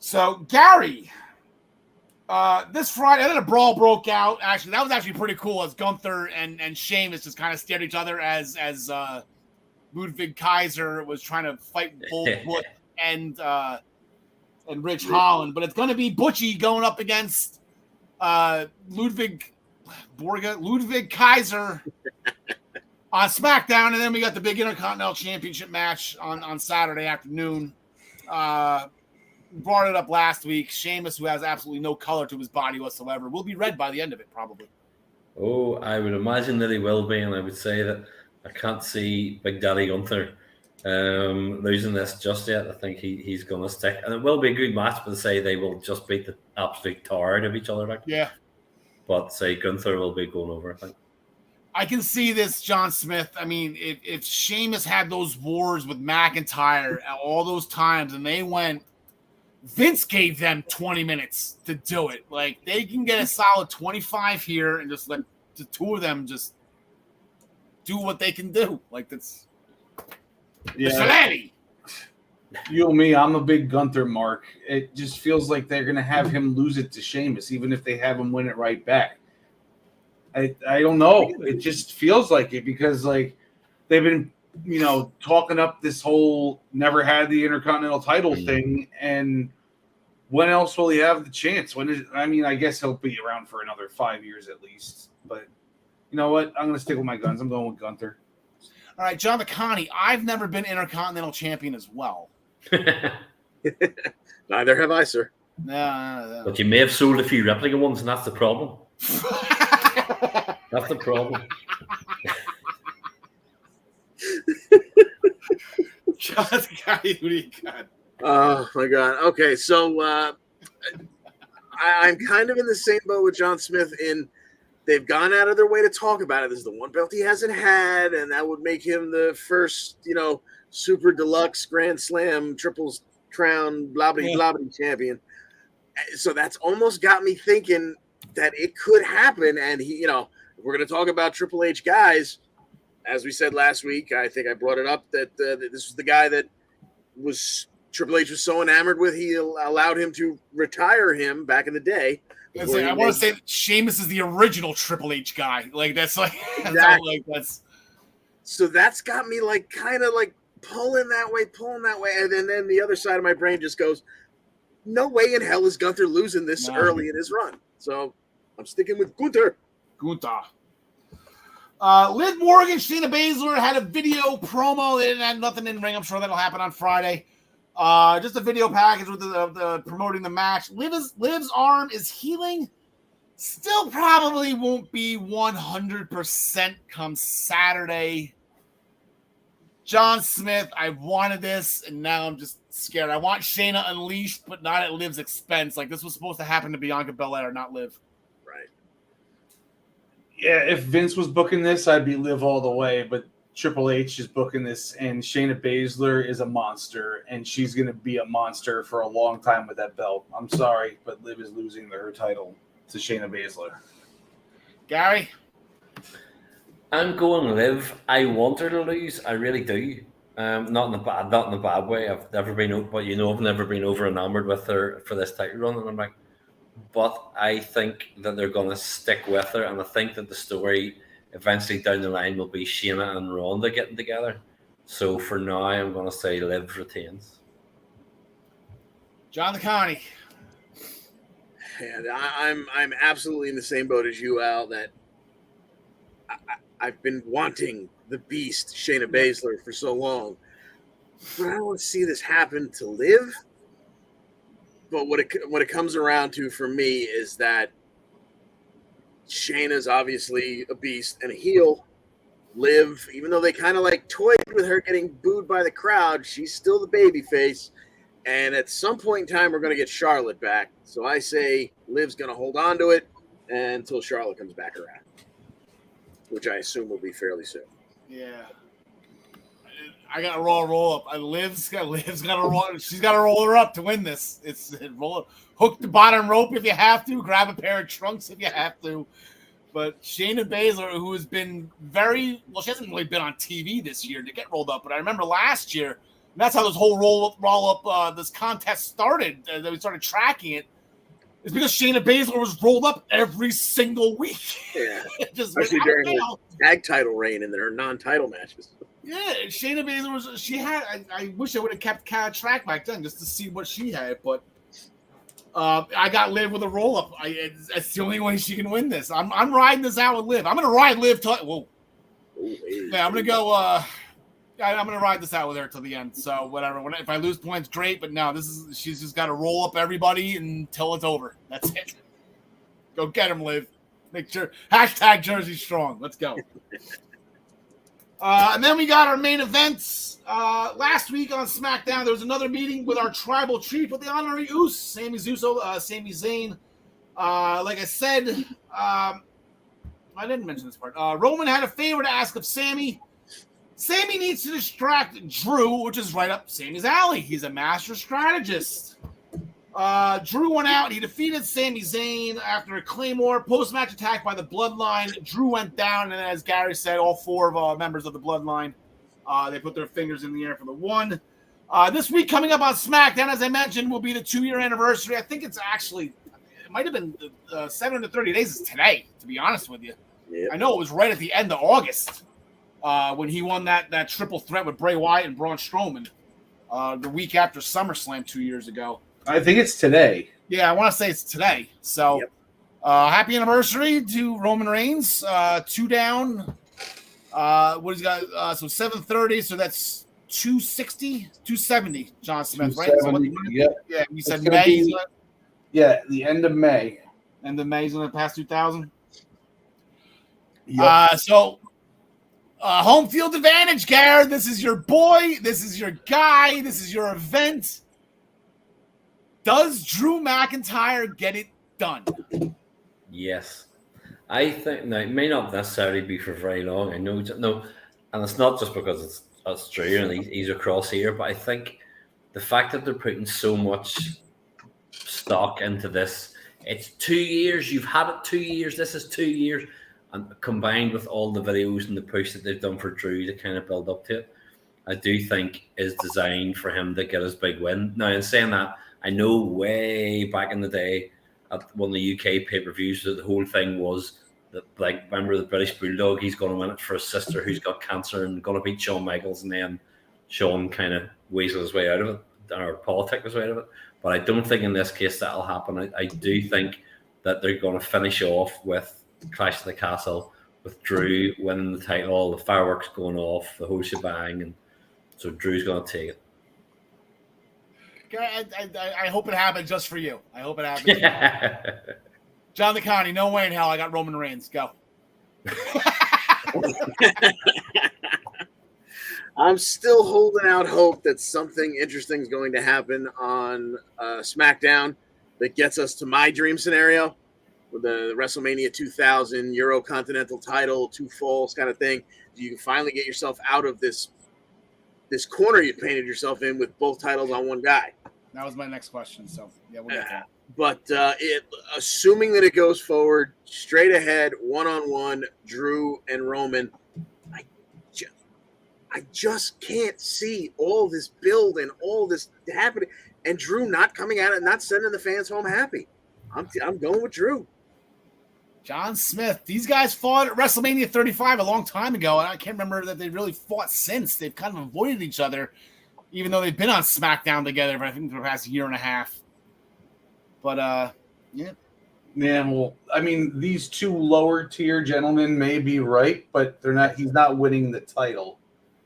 So, Gary, this Friday, then a brawl broke out. Actually, that was actually pretty cool as Gunther and Sheamus just kind of stared at each other as Ludwig Kaiser was trying to fight Bull and Rich Holland. But it's going to be Butchie going up against Ludwig Ludwig Kaiser on SmackDown, and then we got the big Intercontinental Championship match on Saturday afternoon. Brought it up last week. Sheamus, who has absolutely no color to his body whatsoever, will be red by the end of it, probably. Oh, I would imagine that he will be, and I would say that I can't see Big Daddy Gunther losing this just yet. I think he's going to stick, and it will be a good match, but say they will just beat the absolute tar out of each other. Like. Yeah. But say Gunther will be going over, I think. I can see this, John Smith. I mean, if Sheamus had those wars with McIntyre all those times and they went, Vince gave them 20 minutes to do it. Like, they can get a solid 25 here and just let the two of them just do what they can do. Like, that's... Yeah. You and me, I'm a big Gunther mark. It just feels like they're going to have him lose it to Sheamus, even if they have him win it right back. I don't know. It just feels like it because, like, they've been, talking up this whole never had the Intercontinental title thing. And when else will he have the chance? I guess he'll be around for another 5 years at least. But you know what? I'm going to stick with my guns. I'm going with Gunther. All right, John McConney, I've never been Intercontinental Champion as well. Neither have I, sir. No. But you may have sold a few replica ones, and that's the problem. That's the problem. John, who do you got? Oh, my God. Okay, so I'm kind of in the same boat with John Smith in they've gone out of their way to talk about it. This is the one belt he hasn't had, and that would make him the first, super deluxe Grand Slam triples crown blah blah blah champion. So that's almost got me thinking that it could happen. And he, if we're going to talk about Triple H guys, as we said last week, I think I brought it up that this was the guy that Triple H was so enamored with, he allowed him to retire him back in the day. I want to say that Sheamus is the original Triple H guy. Like, that's like, exactly. that's. So that's got me like kind of like pulling that way. And then the other side of my brain just goes, no way in hell is Gunther losing this early in his run. So I'm sticking with Gunther. Liv Morgan, Shayna Baszler had a video promo. They didn't have nothing in ring. I'm sure that'll happen on Friday. Just a video package with the promoting the match. Liv's arm is healing. Still probably won't be 100% come Saturday. John Smith, I wanted this, and now I'm just scared. I want Shayna unleashed, but not at Liv's expense. Like, this was supposed to happen to Bianca Belair, not Liv. Right. Yeah, if Vince was booking this, I'd be Liv all the way, but Triple H is booking this, and Shayna Baszler is a monster, and she's going to be a monster for a long time with that belt. I'm sorry, but Liv is losing her title to Shayna Baszler. Gary? I'm going Liv. I want her to lose. I really do. Not in a bad way. I've never been over enamored with her for this title run, and I'm like, but I think that they're going to stick with her, and I think that the story eventually down the line will be Shayna and Ronda getting together. So for now, I'm going to say Liv retains. John Connie. And I'm absolutely in the same boat as you, Al, that I've been wanting the beast Shayna Baszler for so long. But I don't want to see this happen to Liv. But what it comes around to for me is that Shayna's obviously a beast and a heel. Liv, even though they kind of like toyed with her getting booed by the crowd, she's still the baby face. And at some point in time, we're going to get Charlotte back. So I say Liv's going to hold on to it until Charlotte comes back around, which I assume will be fairly soon. Yeah. I got to roll up. Liv's got to roll. She's got to roll her up to win this. Hook the bottom rope if you have to. Grab a pair of trunks if you have to. But Shayna Baszler, who has been she hasn't really been on TV this year to get rolled up. But I remember last year, and that's how this whole roll up this contest started. That we started tracking it. It's because Shayna Baszler was rolled up every single week. Yeah, especially during her tag title reign and her non-title matches. Yeah, Shayna Baszler I wish I would have kept track back then just to see what she had. But I got Liv with a roll up. That's the only way she can win this. I'm riding this out with Liv. I'm gonna ride Liv. Whoa. Yeah, I'm gonna go. I'm gonna ride this out with her till the end. So whatever. If I lose points, great. But no, she's just got to roll up everybody until it's over. That's it. Go get him, Liv. Make sure # Jersey Strong. Let's go. And then we got our main events. Last week on SmackDown, there was another meeting with our tribal chief with the honorary Uso, Sami Zayn. Like I said, I didn't mention this part. Roman had a favor to ask of Sami. Sami needs to distract Drew, which is right up Sami's alley. He's a master strategist. Drew went out. He defeated Sami Zayn after a Claymore post-match attack by the Bloodline. Drew went down, and as Gary said, all 4 of members of the Bloodline, they put their fingers in the air for the one. This week coming up on SmackDown, as I mentioned, will be the 2-year anniversary. I think it might have been 7 to 30 days. It's today, to be honest with you. Yep. I know it was right at the end of August when he won that triple threat with Bray Wyatt and Braun Strowman the week after SummerSlam 2 years ago. I think it's today. Yeah, I want to say it's today. So, happy anniversary to Roman Reigns. 2 down. What he's got? So 730. So that's 260, 270. John Smith, right? So yeah, we said May. The end of May. End of May is going to pass 2,000. Yep. Home field advantage, Garrett. This is your boy. This is your guy. This is your event. Does Drew McIntyre get it done? Yes. I think now it may not necessarily be for very long. I know, and it's not just because it's Drew and he's across here, but I think the fact that they're putting so much stock into this, it's 2 years. You've had it 2 years. This is 2 years, and combined with all the videos and the push that they've done for Drew to kind of build up to it, I do think is designed for him to get his big win. Now, in saying that, I know way back in the day at one of the UK pay-per-views that the whole thing was that, like, remember the British Bulldog, he's going to win it for his sister who's got cancer and going to beat Shawn Michaels, and then Shawn kind of weaseled his way out of it, or politic his way out of it. But I don't think in this case that'll happen. I do think that they're going to finish off with Clash of the Castle, with Drew winning the title, the fireworks going off, the whole shebang, and so Drew's going to take it. I hope it happens just for you. I hope it happens. John the Connie, no way in hell I got Roman Reigns. Go. I'm still holding out hope that something interesting is going to happen on SmackDown that gets us to my dream scenario with the WrestleMania 2000 Euro Continental title, 2 falls kind of thing. You can finally get yourself out of this corner you painted yourself in with both titles on one guy. That was my next question. So, yeah, we'll get that. But assuming that it goes forward, straight ahead, one-on-one, Drew and Roman, I just can't see all this build and all this happening, and Drew not coming at it, not sending the fans home happy. I'm going with Drew. John Smith. These guys fought at WrestleMania 35 a long time ago, and I can't remember that they really fought since. They've kind of avoided each other, even though they've been on SmackDown together for, I think, the past year and a half. But, yeah. Yeah, well, I mean, these 2 lower tier gentlemen may be right, but they're not. He's not winning the title.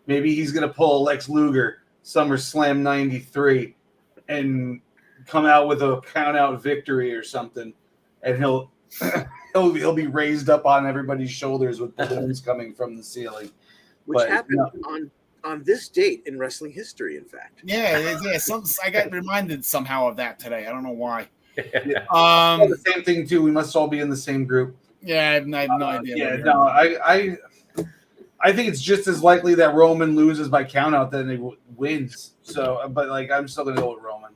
Maybe he's going to pull Lex Luger, SummerSlam 93, and come out with a count-out victory or something, and he'll be raised up on everybody's shoulders with balloons coming from the ceiling. Which happened on this date in wrestling history, in fact. Yeah. I got reminded somehow of that today. I don't know why. The same thing too. We must all be in the same group. Yeah, I have no idea. Yeah, no, I think it's just as likely that Roman loses by countout than he wins. So, but like, I'm still gonna go with Roman.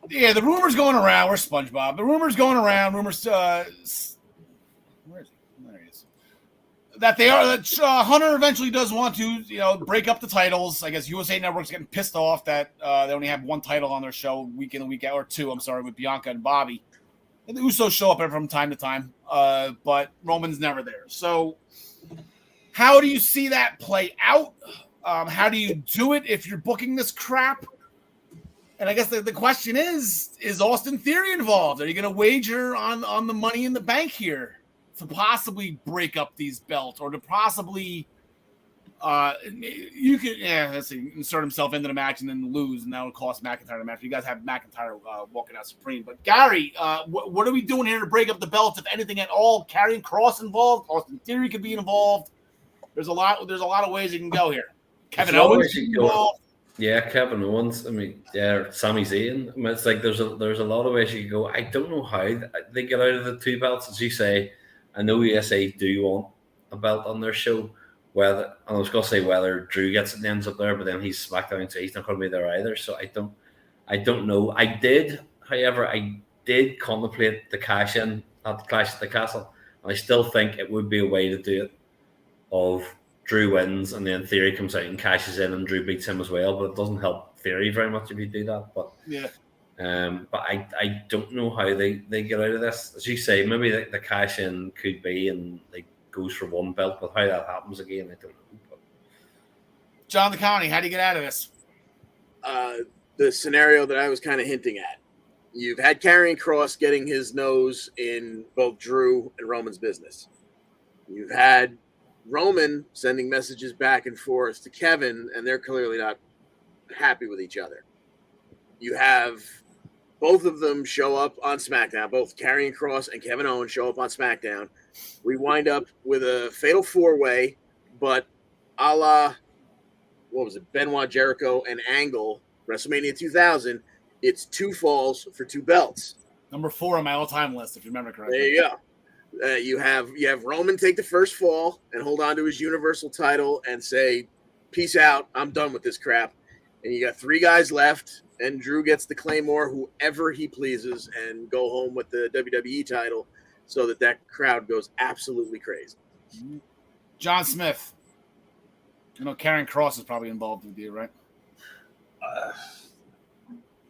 Yeah, the rumors going around. Where's SpongeBob? The rumors going around. Rumors. Where is he? There he is. That Hunter eventually does want to, break up the titles. I guess USA Network's getting pissed off that they only have 1 title on their show week in and week out, or 2. I'm sorry, with Bianca and Bobby. And the Usos show up from time to time, but Roman's never there. So, how do you see that play out? How do you do it if you're booking this crap? And I guess the question is Austin Theory involved? Are you going to wager on the money in the bank here to possibly break up these belts or to possibly let's see, insert himself into the match and then lose, and that would cost McIntyre the match. You guys have McIntyre walking out supreme. But Gary, what are we doing here to break up the belts, if anything at all? Karrion Kross involved? Austin Theory could be involved. There's a lot of ways you can go here. Kevin Owens involved. Yeah, Kevin Owens. I mean, yeah, Sami Zayn. I mean, it's like there's a lot of ways you can go. I don't know how they get out of the two belts, as you say. I know USA do want a belt on their show. I was going to say whether Drew gets it and ends up there, but then he's SmackDown, so he's not going to be there either. So I don't know. I did contemplate the cash in at the Clash at the Castle, and I still think it would be a way to do it. Of Drew wins and then Theory comes out and cashes in and Drew beats him as well, but it doesn't help Theory very much if you do that. But yeah, but I don't know how they get out of this. As you say, maybe the cash in could be and like goes for one belt, but how that happens again, I don't know. But John the County, how do you get out of this? The scenario that I was kind of hinting at. You've had Karrion Kross getting his nose in both Drew and Roman's business. You've had Roman sending messages back and forth to Kevin, and they're clearly not happy with each other. You have both of them show up on SmackDown. Both Karrion Kross and Kevin Owens show up on SmackDown. We wind up with a fatal four-way, but a la, what was it, Benoit, Jericho, and Angle, WrestleMania 2000, it's 2 falls for 2 belts. Number 4 on my all-time list, if you remember correctly. There you go. You have Roman take the first fall and hold on to his Universal title and say, peace out, I'm done with this crap. And you got 3 guys left, and Drew gets to Claymore whoever he pleases and go home with the WWE title so that crowd goes absolutely crazy. John Smith. You know, Karrion Kross is probably involved with you, right?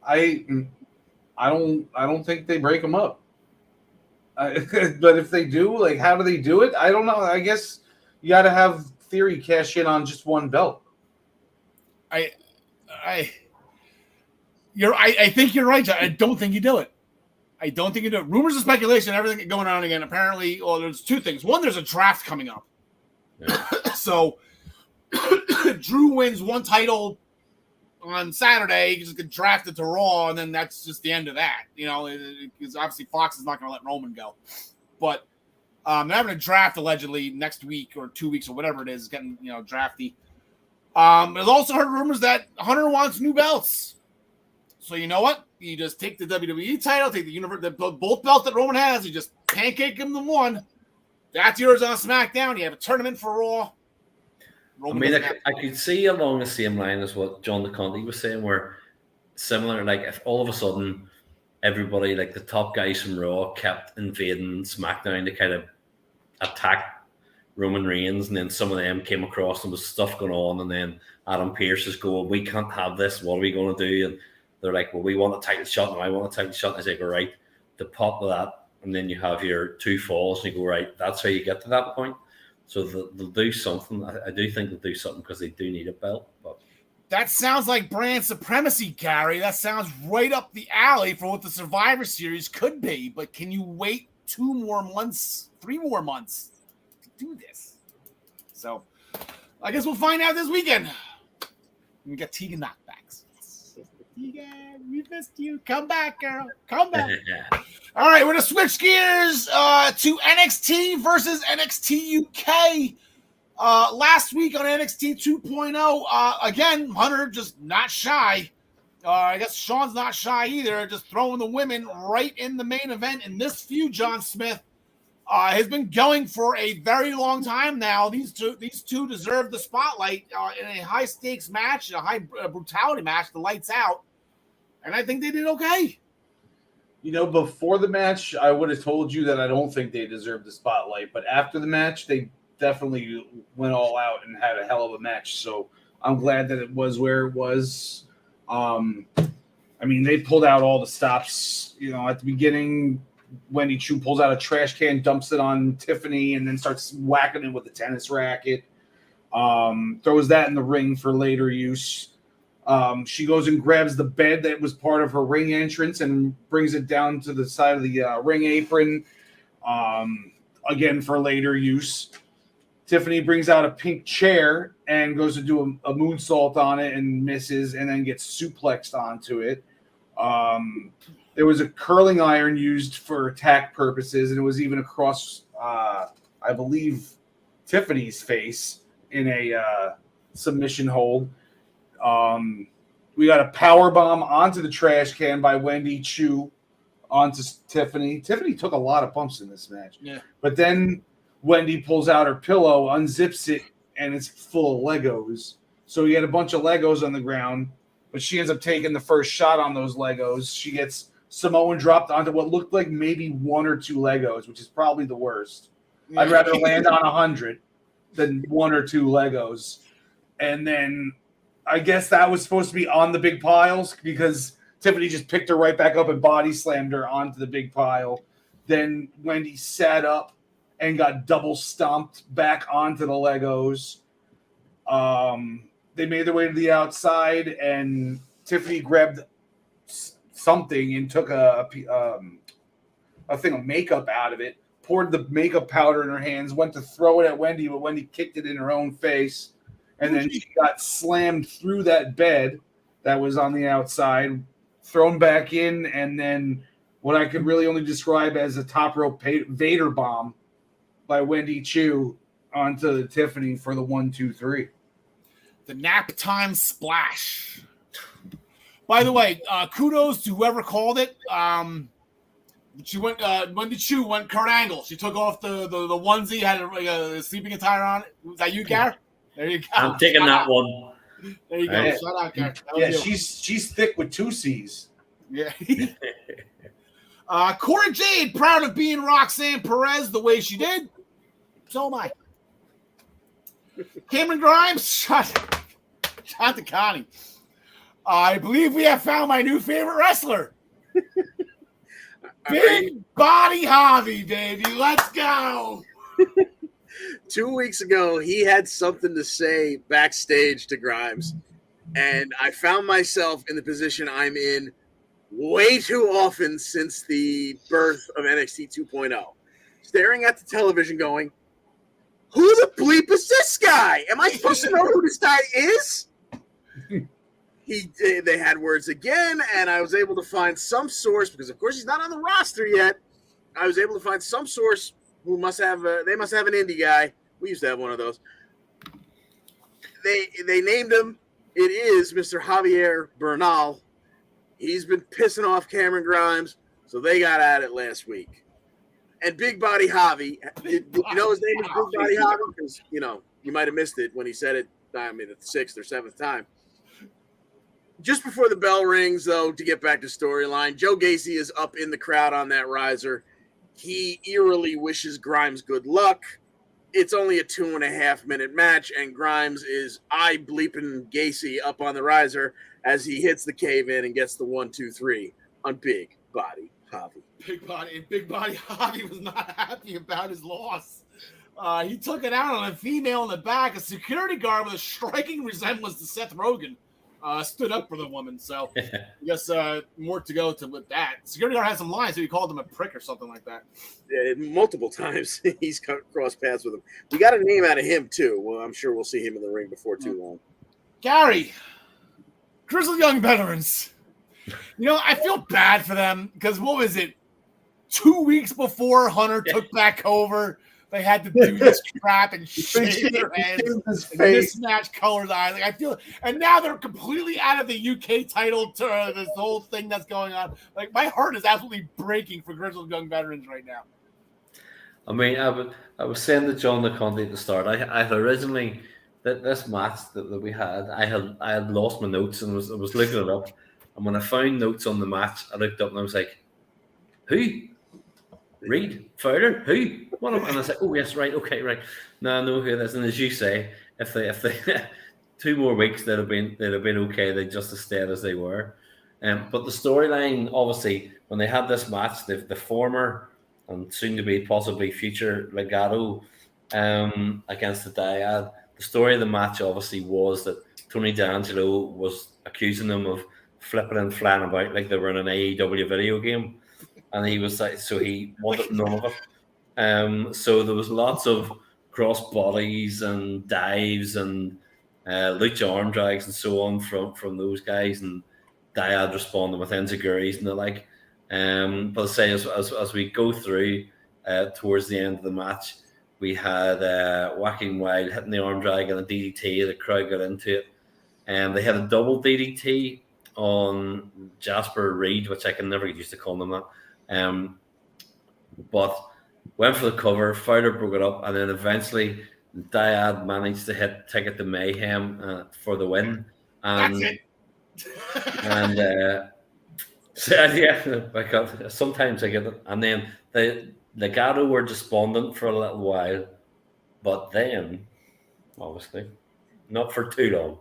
I don't think they break them up. But if they do, like, how do they do it? I don't know. I guess you got to have Theory cash in on just one belt. I think you're right, John. I don't think you do it. Rumors and speculation, everything going on again. Apparently, there's 2 things. One, there's a draft coming up. Yeah. So Drew wins 1 title on Saturday, he just get drafted to Raw, and then that's just the end of that. You know, because obviously Fox is not going to let Roman go. But they're having a draft allegedly next week or 2 weeks or whatever it is, getting, drafty. There's also heard rumors that Hunter wants new belts. So you know what? You just take the WWE title, take both belts that Roman has, you just pancake him to one. That's yours on SmackDown. You have a tournament for Raw. Roman I could see along the same line as what John DeConte was saying, where similar, like if all of a sudden everybody, like the top guys from Raw, kept invading SmackDown to kind of attack Roman Reigns, and then some of them came across and was stuff going on, and then Adam Pearce is going, we can't have this, what are we going to do? And they're like, well, we want a title shot, and I want a title shot. And I say, go right, the pot of that, and then you have your 2 falls, and you go, right, that's how you get to that point. So they'll do something. I do think they'll do something because they do need a belt. But that sounds like brand supremacy, Gary. That sounds right up the alley for what the Survivor Series could be. But can you wait 2 more months, 3 more months to do this? So I guess we'll find out this weekend. We got Tegan knockbacks. Tegan, we missed you. Come back, girl. Come back. All right, we're going to switch gears to NXT versus NXT UK. Last week on NXT 2.0, again, Hunter just not shy. I guess Sean's not shy either, just throwing the women right in the main event. And this feud, John Smith, has been going for a very long time now. These two deserve the spotlight in a high-stakes match, a high brutality match, the lights out. And I think they did okay. Before the match, I would have told you that I don't think they deserved the spotlight. But after the match, they definitely went all out and had a hell of a match. So I'm glad that it was where it was. They pulled out all the stops. At the beginning, Wendy Chu pulls out a trash can, dumps it on Tiffany, and then starts whacking it with a tennis racket. Throws that in the ring for later use. She goes and grabs the bed that was part of her ring entrance and brings it down to the side of the ring apron, again for later use. Tiffany brings out a pink chair and goes to do a moonsault on it and misses, and then gets suplexed onto it. There was a curling iron used for attack purposes, and it was even across, I believe, Tiffany's face in a submission hold. We got a power bomb onto the trash can by Wendy Chu onto Tiffany. Tiffany took a lot of bumps in this match. Yeah. But then Wendy pulls out her pillow, unzips it, and it's full of Legos. So he had a bunch of Legos on the ground, but she ends up taking the first shot on those Legos. She gets Samoan dropped onto what looked like maybe 1 or 2 Legos, which is probably the worst. I'd rather land on 100 than 1 or 2 Legos. And then I guess that was supposed to be on the big piles because Tiffany just picked her right back up and body slammed her onto the big pile. Then Wendy sat up and got double stomped back onto the Legos. They made their way to the outside, and Tiffany grabbed something and took a thing of makeup out of it, poured the makeup powder in her hands, went to throw it at Wendy, but Wendy kicked it in her own face. And then she got slammed through that bed that was on the outside, thrown back in, and then what I could really only describe as a top rope Vader bomb by Wendy Chu onto Tiffany for the 1-2-3. The nap time splash. By the way, kudos to whoever called it. She went. Wendy Chu went Kurt Angle. She took off the onesie, had a sleeping attire on it. Was that you, Gar? There you go. I'm taking that one. There you go. Yeah. Shout out, Gar. Yeah, she's thick with 2 C's. Yeah. Cora Jade, proud of being Roxanne Perez the way she did. So am I. Cameron Grimes, shout to Connie. I believe we have found my new favorite wrestler. Big Body Javi, baby. Let's go. 2 weeks ago, he had something to say backstage to Grimes, and I found myself in the position I'm in way too often since the birth of NXT 2.0, staring at the television going, who the bleep is this guy? Am I supposed to know who this guy is? They had words again, and I was able to find some source, because of course he's not on the roster yet. I was able to find some source who must have they must have an indie guy. We used to have one of those. They named him. It is Mr. Javier Bernal. He's been pissing off Cameron Grimes, so they got at it last week. And Big Body Javi, did you know his name is Big Body Javi? Because, you might have missed it when he said it, the 6th or 7th time. Just before the bell rings, though, to get back to storyline, Joe Gacy is up in the crowd on that riser. He eerily wishes Grimes good luck. It's only a 2.5-minute match, and Grimes is eye-bleeping Gacy up on the riser as he hits the cave-in and gets the 1-2-3 on Big Body Javi. Big Body Javi was not happy about his loss. He took it out on a female in the back. A security guard with a striking resemblance to Seth Rogen stood up for the woman. So I guess more to go with that. Security guard had some lines, so he called him a prick or something like that. Yeah, multiple times he's crossed paths with him. We got a name out of him, too. Well, I'm sure we'll see him in the ring before too long. Gary, Grizzled Young Veterans. I feel bad for them because what was it? 2 weeks before Hunter took back over, they had to do this crap and shave their heads, mismatch colors. I feel, and now they're completely out of the UK title to this whole thing that's going on. My heart is absolutely breaking for Grizzled Young Veterans right now. I mean, I was saying to John LeConte at the start. I had originally this match that we had. I had lost my notes and I was looking it up. And when I found notes on the match, I looked up and I was like, "Who? Reed Fowler? Who? What?" And I was like, "Oh yes, right, okay, right. Now I know who it is." And as you say, if they 2 more weeks, they'd have been okay. They just stayed as they were. But the storyline, obviously, when they had this match, the former and soon to be possibly future Legado against the Dyad. The story of the match obviously was that Tony D'Angelo was accusing them of flipping and flying about like they were in an AEW video game, and he was like, so he wanted none of it. So there was lots of cross bodies and dives and lucha arm drags and so on from those guys, and Dyad responding with enziguris and the like. But I say as we go through towards the end of the match, we had Whacking Wild hitting the arm drag and a DDT. The crowd got into it, and they had a double DDT on Jasper Reed, which I can never get used to calling them that. But went for the cover, Fowler broke it up, and then eventually Dyad managed to hit Ticket to Mayhem for the win. And, That's it. And so, yeah, I got, sometimes I get it. And then the Legato were despondent for a little while, but then, obviously, not for too long.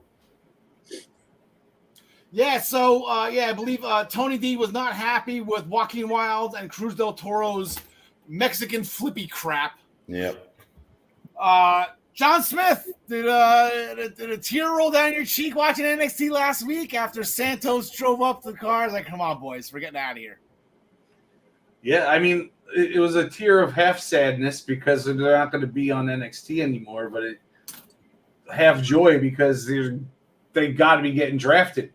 Yeah, so I believe Tony D was not happy with Joaquin Wilde and Cruz del Toro's Mexican flippy crap. Yep. John Smith, did a tear roll down your cheek watching NXT last week after Santos drove up the car? Like, come on, boys, we're getting out of here. Yeah, I mean, it was a tear of half sadness because they're not going to be on NXT anymore, but half joy because they got to be getting drafted.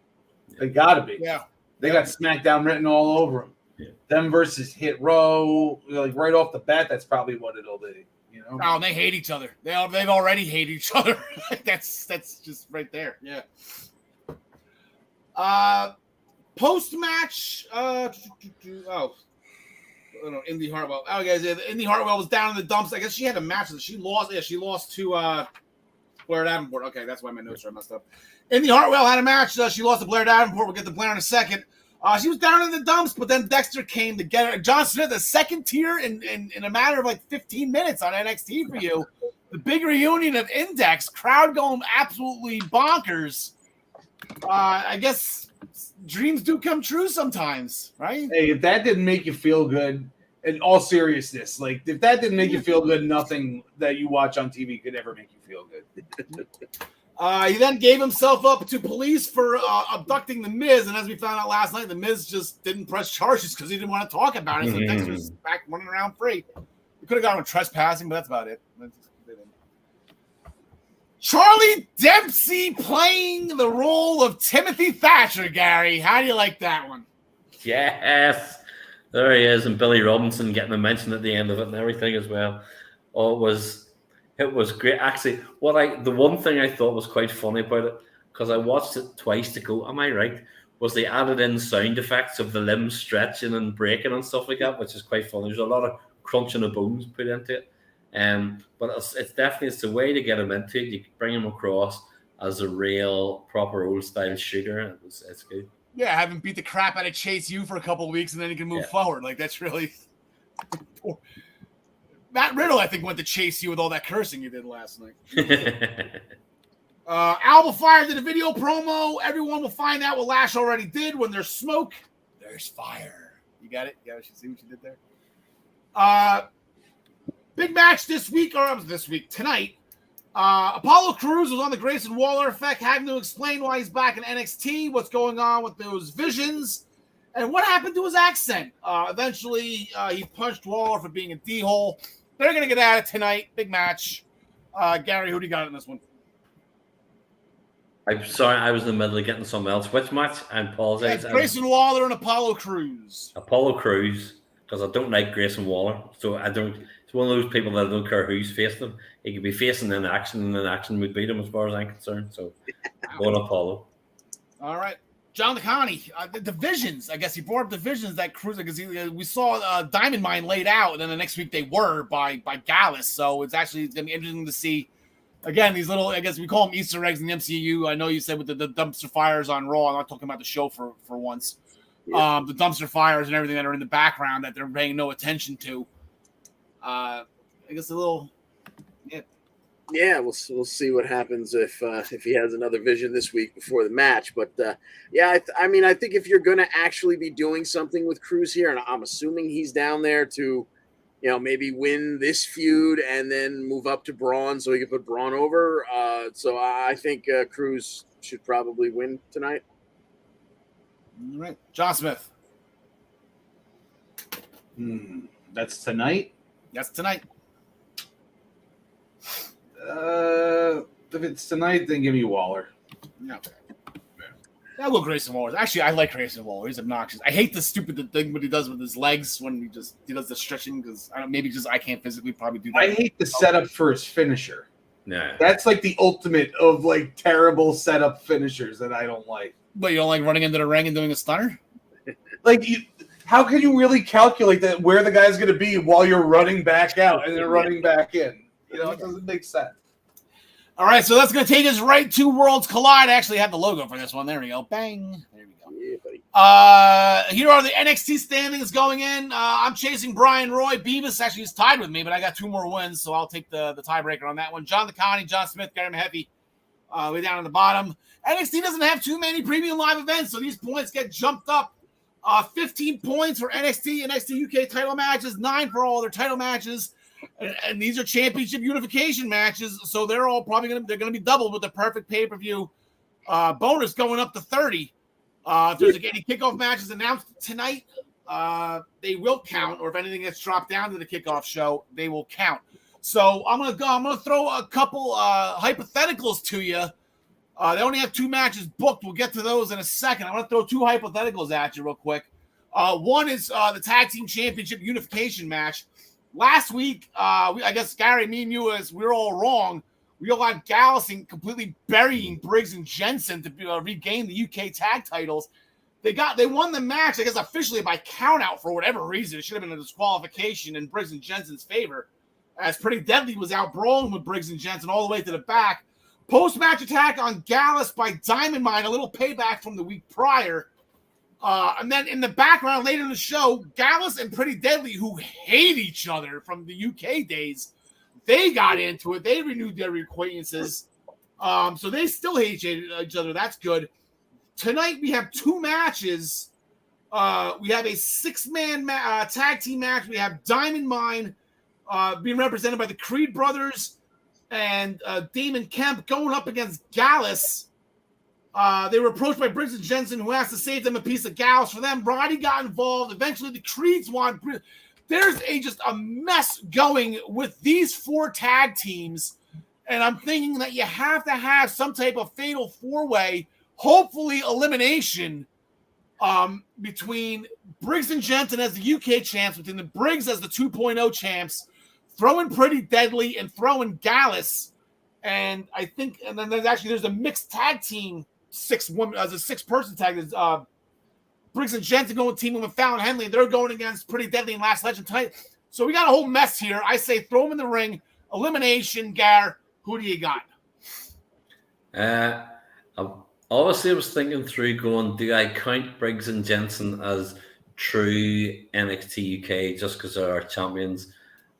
They got to be. Yeah. They got SmackDown written all over them. Yeah. Them versus Hit Row, like right off the bat, that's probably what it'll be. You know? Oh, and they hate each other. They've already hate each other. that's just right there. Yeah. Post match. Indy Hartwell. Oh, guys, Indy Hartwell was down in the dumps. I guess she had a match that she lost. Yeah, she lost to Blair Davenport. Okay, that's why my notes are messed up. Indy Hartwell had a match. She lost to Blair Davenport. We'll get to Blair in a second. She was down in the dumps, but then Dexter came to get her. John Smith, a second tier in a matter of like 15 minutes on NXT for you. The big reunion of Index. Crowd going absolutely bonkers. I guess dreams do come true sometimes, right? Hey, if that didn't make you feel good, in all seriousness, like if that didn't make you feel good, nothing that you watch on TV could ever make you feel good. He then gave himself up to police for abducting The Miz, and as we found out last night, The Miz just didn't press charges because he didn't want to talk about it. So Dexter's back running around free. We could have gotten him trespassing, but that's about it. Charlie Dempsey playing the role of Timothy Thatcher, Gary. How do you like that one? Yes. There he is, and Billy Robinson getting a mention at the end of it and everything as well. Oh, it was great. Actually, the one thing I thought was quite funny about it, because I watched it twice to go, am I right? Was they added in sound effects of the limbs stretching and breaking and stuff like that, which is quite funny. There's a lot of crunching of bones put into it. But it's definitely the way to get him into it. You can bring him across as a real proper old style shooter. It's good. Yeah, have him beat the crap out of Chase U for a couple of weeks and then he can move forward. Like that's really Matt Riddle, I think, went to Chase U with all that cursing you did last night. Alba Fire did a video promo. Everyone will find out what Lash already did. When there's smoke, there's fire. You got it? You see what you did there? Big match tonight. Apollo Crews was on the Grayson Waller effect, having to explain why he's back in NXT, what's going on with those visions, and what happened to his accent. Eventually, he punched Waller for being a D-hole. They're going to get at it tonight. Big match. Gary, who do you got in this one? I'm sorry, I was in the middle of getting something else. Which match? I apologize. Grayson Waller and Apollo Crews. Apollo Crews, because I don't like Grayson Waller. So I don't. It's one of those people that I don't care who's facing them. He could be facing in action, and in action would beat him as far as I'm concerned. So going Apollo. All right. John DeConnie, the divisions. I guess he brought up divisions that Crews, because we saw Diamond Mine laid out, and then the next week they were by Gallus. So it's going to be interesting to see. Again, these little, I guess we call them Easter eggs in the MCU. I know you said with the dumpster fires on Raw. I'm not talking about the show for once. Yeah. The dumpster fires and everything that are in the background that they're paying no attention to. I guess a little, yeah. Yeah, we'll see what happens if he has another vision this week before the match. But I mean, I think if you're going to actually be doing something with Crews here, and I'm assuming he's down there to, maybe win this feud and then move up to Braun so he can put Braun over. So I think Crews should probably win tonight. All right. John Smith. That's tonight? That's tonight. If it's tonight, then give me Waller. Yeah. I'll go Grayson Waller. Actually, I like Grayson Waller. He's obnoxious. I hate the stupid thing what he does with his legs when he does the stretching because I can't physically probably do that. I hate the setup for his finisher. Yeah. That's like the ultimate of like terrible setup finishers that I don't like. But you don't like running into the ring and doing a stunner? Like, how can you really calculate that where the guy's going to be while you're running back out and then running back in? You know, it doesn't make sense. All right, so that's going to take us right to Worlds Collide. I actually have the logo for this one. There we go. Bang. There we go. Yeah, buddy. Here are the NXT standings going in. I'm chasing Brian Roy. Beavis actually is tied with me, but I got 2 more wins, so I'll take the tiebreaker on that one. John Connie, John Smith, Gary Mehaffy, way down on the bottom. NXT doesn't have too many premium live events, so these points get jumped up. 15 points for NXT UK title matches, 9 for all their title matches. And these are championship unification matches, so they're all probably going to be doubled with the perfect pay-per-view bonus going up to 30. If there's any kickoff matches announced tonight, they will count, or if anything gets dropped down to the kickoff show, they will count. So I'm gonna throw a couple hypotheticals to you. They only have 2 matches booked. We'll get to those in a second. I'm gonna throw 2 hypotheticals at you real quick. One is the tag team championship unification match. Last week, I guess Gary, me and you, we were all wrong. We all had Gallus completely burying Briggs and Jensen to regain the UK tag titles. They won the match, I guess, officially by count out for whatever reason. It should have been a disqualification in Briggs and Jensen's favor, as Pretty Deadly was out brawling with Briggs and Jensen all the way to the back. Post-match attack on Gallus by Diamond Mine, a little payback from the week prior. And then in the background later in the show, Gallus and Pretty Deadly, who hate each other from the UK days, they got into it. They renewed their acquaintances. So they still hate each other. That's good. Tonight we have 2 matches. We have a 6-man tag team match. We have Diamond Mine being represented by the Creed brothers and Damon Kemp going up against Gallus. They were approached by Briggs and Jensen, who asked to save them a piece of Gallus for them. Roddy got involved. Eventually, the Creeds won. There's just a mess going with these 4 tag teams, and I'm thinking that you have to have some type of fatal 4-way, hopefully elimination between Briggs and Jensen as the UK champs, between the Briggs as the 2.0 champs, throwing Pretty Deadly and throwing Gallus. And I think, and then there's a mixed tag team, 6-person tag. There's Briggs and Jensen going teaming with Fallon Henley. They're going against Pretty Deadly and Last Legend tonight. So we got a whole mess here. I say throw them in the ring. Elimination, Gar. Who do you got? Obviously, I was thinking through going, do I count Briggs and Jensen as true NXT UK just because they're our champions?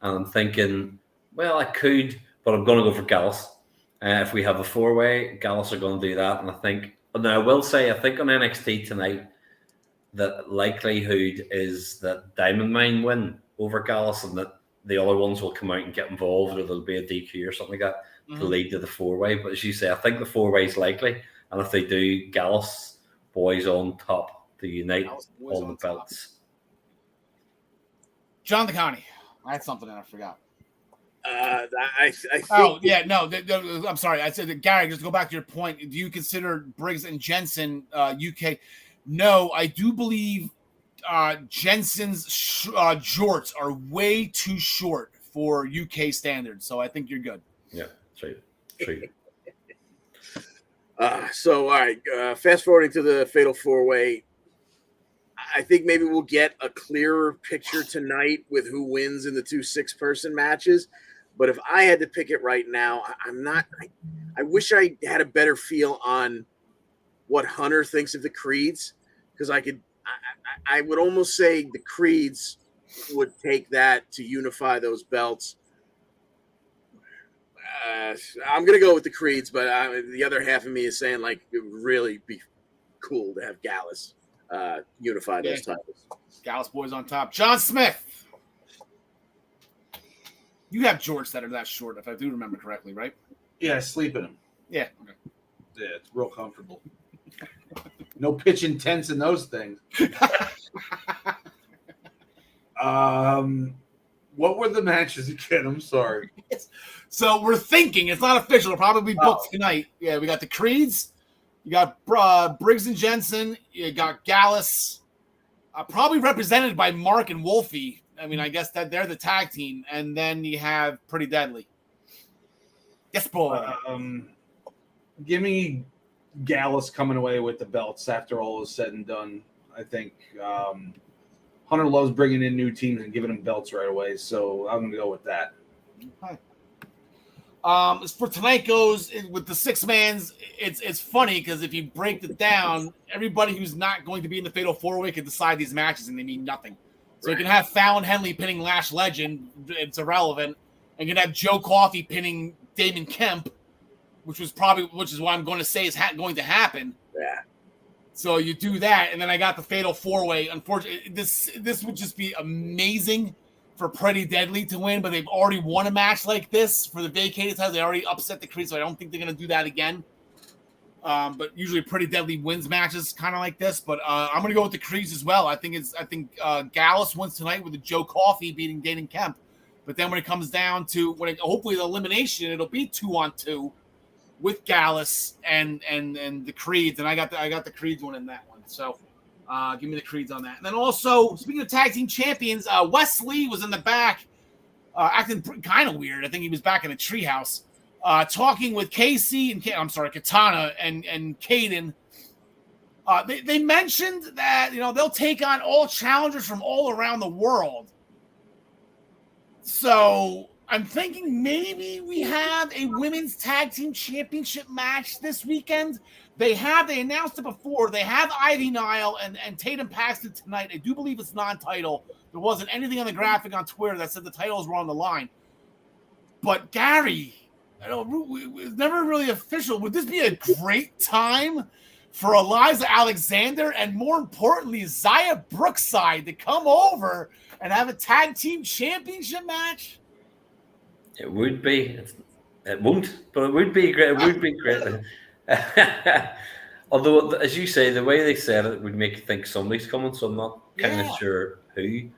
And I'm thinking, well, I could, but I'm going to go for Gallus. If we have a 4-way, Gallus are going to do that. And I will say, I think on NXT tonight, the likelihood is that Diamond Mine win over Gallus and that the other ones will come out and get involved, or there'll be a DQ or something like that to lead to the 4-way. But as you say, I think the 4-way is likely. And if they do, Gallus boys on top to unite all the belts. John DeConnie. I had something that I forgot. I think. Oh, yeah, no, I'm sorry. I said that, Gary, just to go back to your point. Do you consider Briggs and Jensen UK? No, I do believe Jensen's jorts are way too short for UK standards. So I think you're good. Yeah, true. So, all right, fast forwarding to the Fatal 4-Way. I think maybe we'll get a clearer picture tonight with who wins in the 2 6-person matches. But if I had to pick it right now, I wish I had a better feel on what Hunter thinks of the Creeds, because I would almost say the Creeds would take that to unify those belts. I'm going to go with the Creeds, but the other half of me is saying, like, it would really be cool to have Gallus unify those titles. Gallus boys on top. John Smith. You have jorts that are that short, if I do remember correctly, right? Yeah, sleep in them. Yeah. Okay. Yeah, it's real comfortable. No pitch intense in those things. What were the matches again? I'm sorry. So we're thinking it's not official. It'll probably be booked tonight. Yeah, we got the Creeds, you got Briggs and Jensen, you got Gallus, probably represented by Mark and Wolfie. I mean, I guess that they're the tag team, and then you have Pretty Deadly. Yes, boy. Give me Gallus coming away with the belts after all is said and done. I think Hunter loves bringing in new teams and giving them belts right away, so I'm going to go with that. Okay. As for tonight goes with the 6-mans, it's funny because if you break it down, everybody who's not going to be in the Fatal 4-Way can decide these matches and they mean nothing. So you can have Fallon Henley pinning Lash Legend, it's irrelevant, and you can have Joe Coffey pinning Damon Kemp, which is what I'm going to say is going to happen. Yeah. So you do that, and then I got the Fatal 4-Way. Unfortunately, this would just be amazing for Pretty Deadly to win, but they've already won a match like this for the vacated titles. They already upset the Creed, so I don't think they're going to do that again. But usually Pretty Deadly wins matches kind of like this. But I'm going to go with the Creeds as well. I think Gallus wins tonight with the Joe Coffey beating Damon Kemp. But then when it comes down to hopefully the elimination, it'll be 2-on-2 with Gallus and the Creeds, and I got the Creeds one in that one. So give me the Creeds on that. And then also, speaking of tag team champions, Wesley was in the back acting kind of weird. I think he was back in the treehouse talking with Casey and Katana and Caden. They mentioned that they'll take on all challengers from all around the world. So I'm thinking maybe we have a women's tag team championship match this weekend. They announced it before. They have Ivy Nile and Tatum Paxton tonight. I do believe it's non-title. There wasn't anything on the graphic on Twitter that said the titles were on the line. But Gary, it's never really official. Would this be a great time for Eliza Alexander and, more importantly, Zaya Brookside to come over and have a tag team championship match? It would be. It won't, but it would be great. It would be great. Although, as you say, the way they said it would make you think somebody's coming, so I'm not kind of sure who.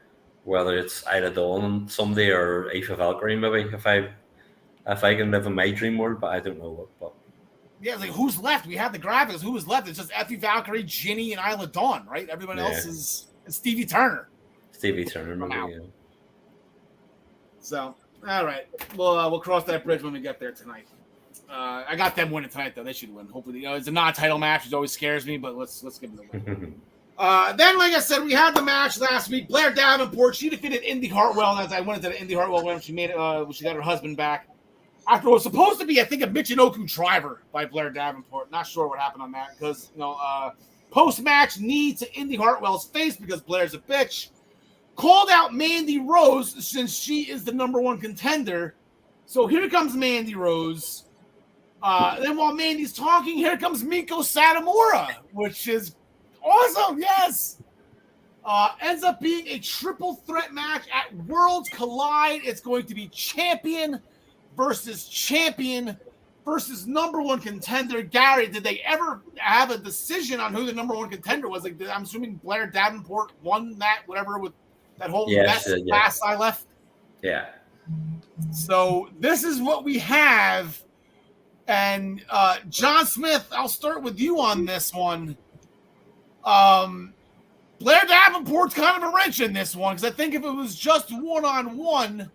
Whether it's Isla Dawn someday or Aoife Valkyrie, maybe, if I can live in my dream world, but I don't know what. But yeah, it's like who's left? We have the graphics. Who is left? It's just Effie Valkyrie, Ginny, and Isla Dawn, right? Everyone else is Stevie Turner. Stevie Turner, maybe. Yeah. So, all right, we'll cross that bridge when we get there tonight. I got them winning tonight, though. They should win. Hopefully, it's a non-title match, which always scares me, but let's give them the win. Then, like I said, we had the match last week. Blair Davenport, she defeated Indy Hartwell. And as I went into the Indy Hartwell when she made it, she got her husband back. After what was supposed to be, I think, a Michinoku driver by Blair Davenport. Not sure what happened on that because, post-match knee to Indy Hartwell's face because Blair's a bitch. Called out Mandy Rose since she is the number one contender. So here comes Mandy Rose. Then while Mandy's talking, here comes Miko Satomura, which is awesome. Yes. Ends up being a triple threat match at Worlds Collide. It's going to be champion versus number one contender. Gary, did they ever have a decision on who the number one contender was? Like, I'm assuming Blair Davenport won that, whatever, with that whole pass I left. Yeah. So this is what we have. And John Smith, I'll start with you on this one. Blair Davenport's kind of a wrench in this one because I think if it was just one-on-one,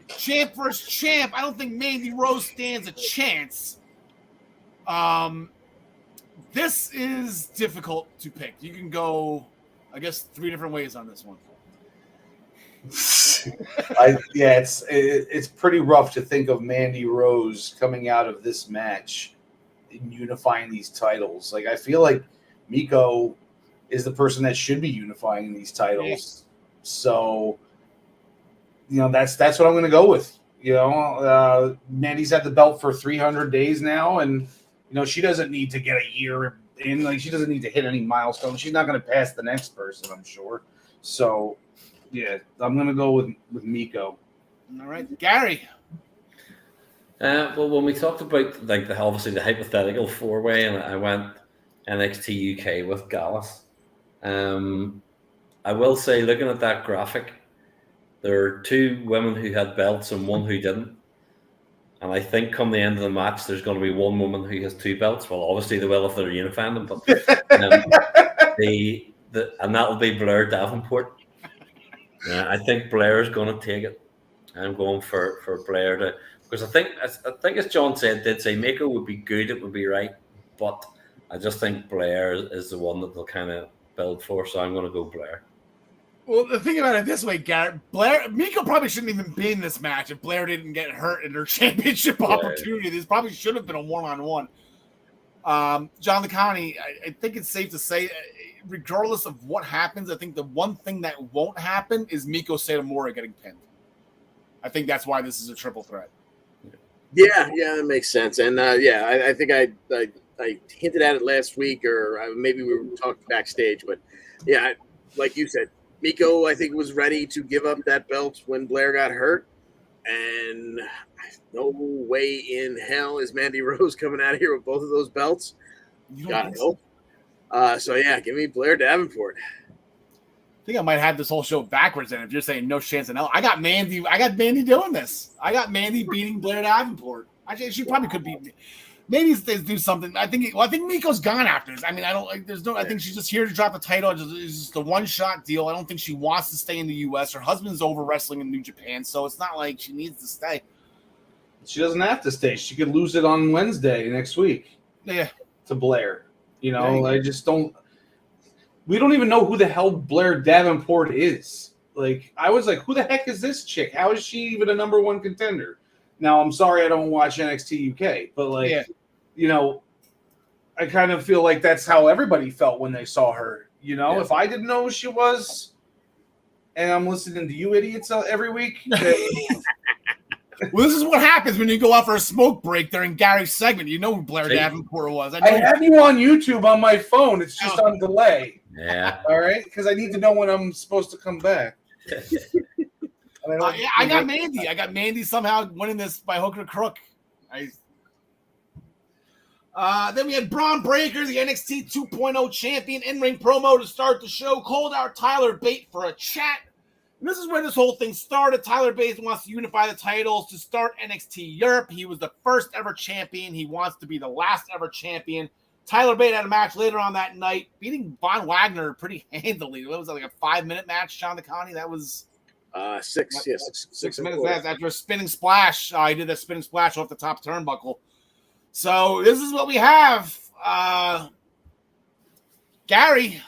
champ versus champ, I don't think Mandy Rose stands a chance. This is difficult to pick. You can go, I guess, 3 different ways on this one. It's pretty rough to think of Mandy Rose coming out of this match and unifying these titles. Like, I feel like Miko is the person that should be unifying these titles. So, that's what I'm going to go with. Mandy's had the belt for 300 days now, and she doesn't need to get a year in. Like, she doesn't need to hit any milestones. She's not going to pass the next person, I'm sure. So, yeah, I'm going to go with Miko. All right, Gary. Well, when we talked about like obviously the hypothetical 4-way, and I went NXT UK with Gallus. I will say, looking at that graphic, there are 2 women who had belts and 1 who didn't. And I think come the end of the match, there's going to be 1 woman who has 2 belts. Well, obviously they will if they're unifying them, but and that will be Blair Davenport. I think Blair is going to take it. I'm going for Blair to, because I think as John said, did say Mako would be good, it would be right, but I just think Blair is the one that they'll kind of build for. So I'm going to go Blair. Well, the thing about it this way, Garrett, Miko probably shouldn't even be in this match if Blair didn't get hurt in her championship opportunity. This probably should have been a one-on-one. John LeCounty, I think it's safe to say, regardless of what happens, I think the one thing that won't happen is Miko Satomura getting pinned. I think that's why this is a triple threat. Yeah, that makes sense. And I think I hinted at it last week, or maybe we were talking backstage, but yeah, like you said, Miko, I think, was ready to give up that belt when Blair got hurt, and no way in hell is Mandy Rose coming out of here with both of those belts. God help. So yeah, give me Blair Davenport. I think I might have this whole show backwards. And if you're saying no chance in hell, I got Mandy doing this. I got Mandy beating Blair Davenport. Actually, she probably could beat me. Maybe they do something. I think Miko's gone after this. I mean, I think she's just here to drop the title. It's just a one-shot deal. I don't think she wants to stay in the U.S. Her husband's over wrestling in New Japan, so it's not like she needs to stay. She doesn't have to stay. She could lose it on Wednesday next week. Yeah. To Blair. I just don't. We don't even know who the hell Blair Davenport is. Like, I was like, who the heck is this chick? How is she even a number 1 contender? Now, I'm sorry I don't watch NXT UK, but I kind of feel like that's how everybody felt when they saw her. If I didn't know who she was, and I'm listening to you idiots every week. Well, this is what happens when you go out for a smoke break during Gary's segment. You know who Blair Davenport was. I have you on YouTube on my phone. It's just on delay. Yeah. All right? Because I need to know when I'm supposed to come back. I got Mandy. I got Mandy somehow winning this by hook or crook. Then we had Braun Breaker, the NXT 2.0 champion, in-ring promo to start the show. Called out Tyler Bate for a chat. And this is where this whole thing started. Tyler Bate wants to unify the titles to start NXT Europe. He was the first ever champion. He wants to be the last ever champion. Tyler Bate had a match later on that night, beating Von Wagner pretty handily. What was that, like a 5-minute match, Sean DeConnie? That was 6 minutes after a spinning splash. He did that spinning splash off the top turnbuckle. So this is what we have. Gary,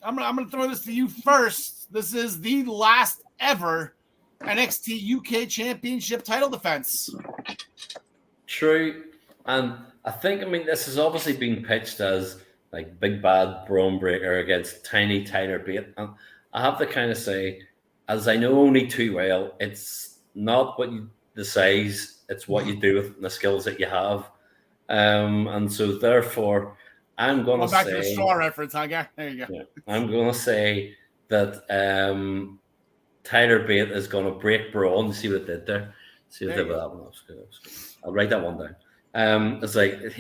I'm gonna throw this to you first. This is the last ever NXT UK Championship title defense. True. And I think, this has obviously been pitched as like big bad Braun Breaker against tiny Tyler Bate. And I have to kind of say, as I know only too well, it's not the size, it's what you do with the skills that you have. And so therefore, I'm going to say... back to the straw reference, huh, Gary? There you go. Yeah, I'm going to say that Tyler Bate is going to break Braun. See what it did there? See what it did with that one? I'll write that one down. It's like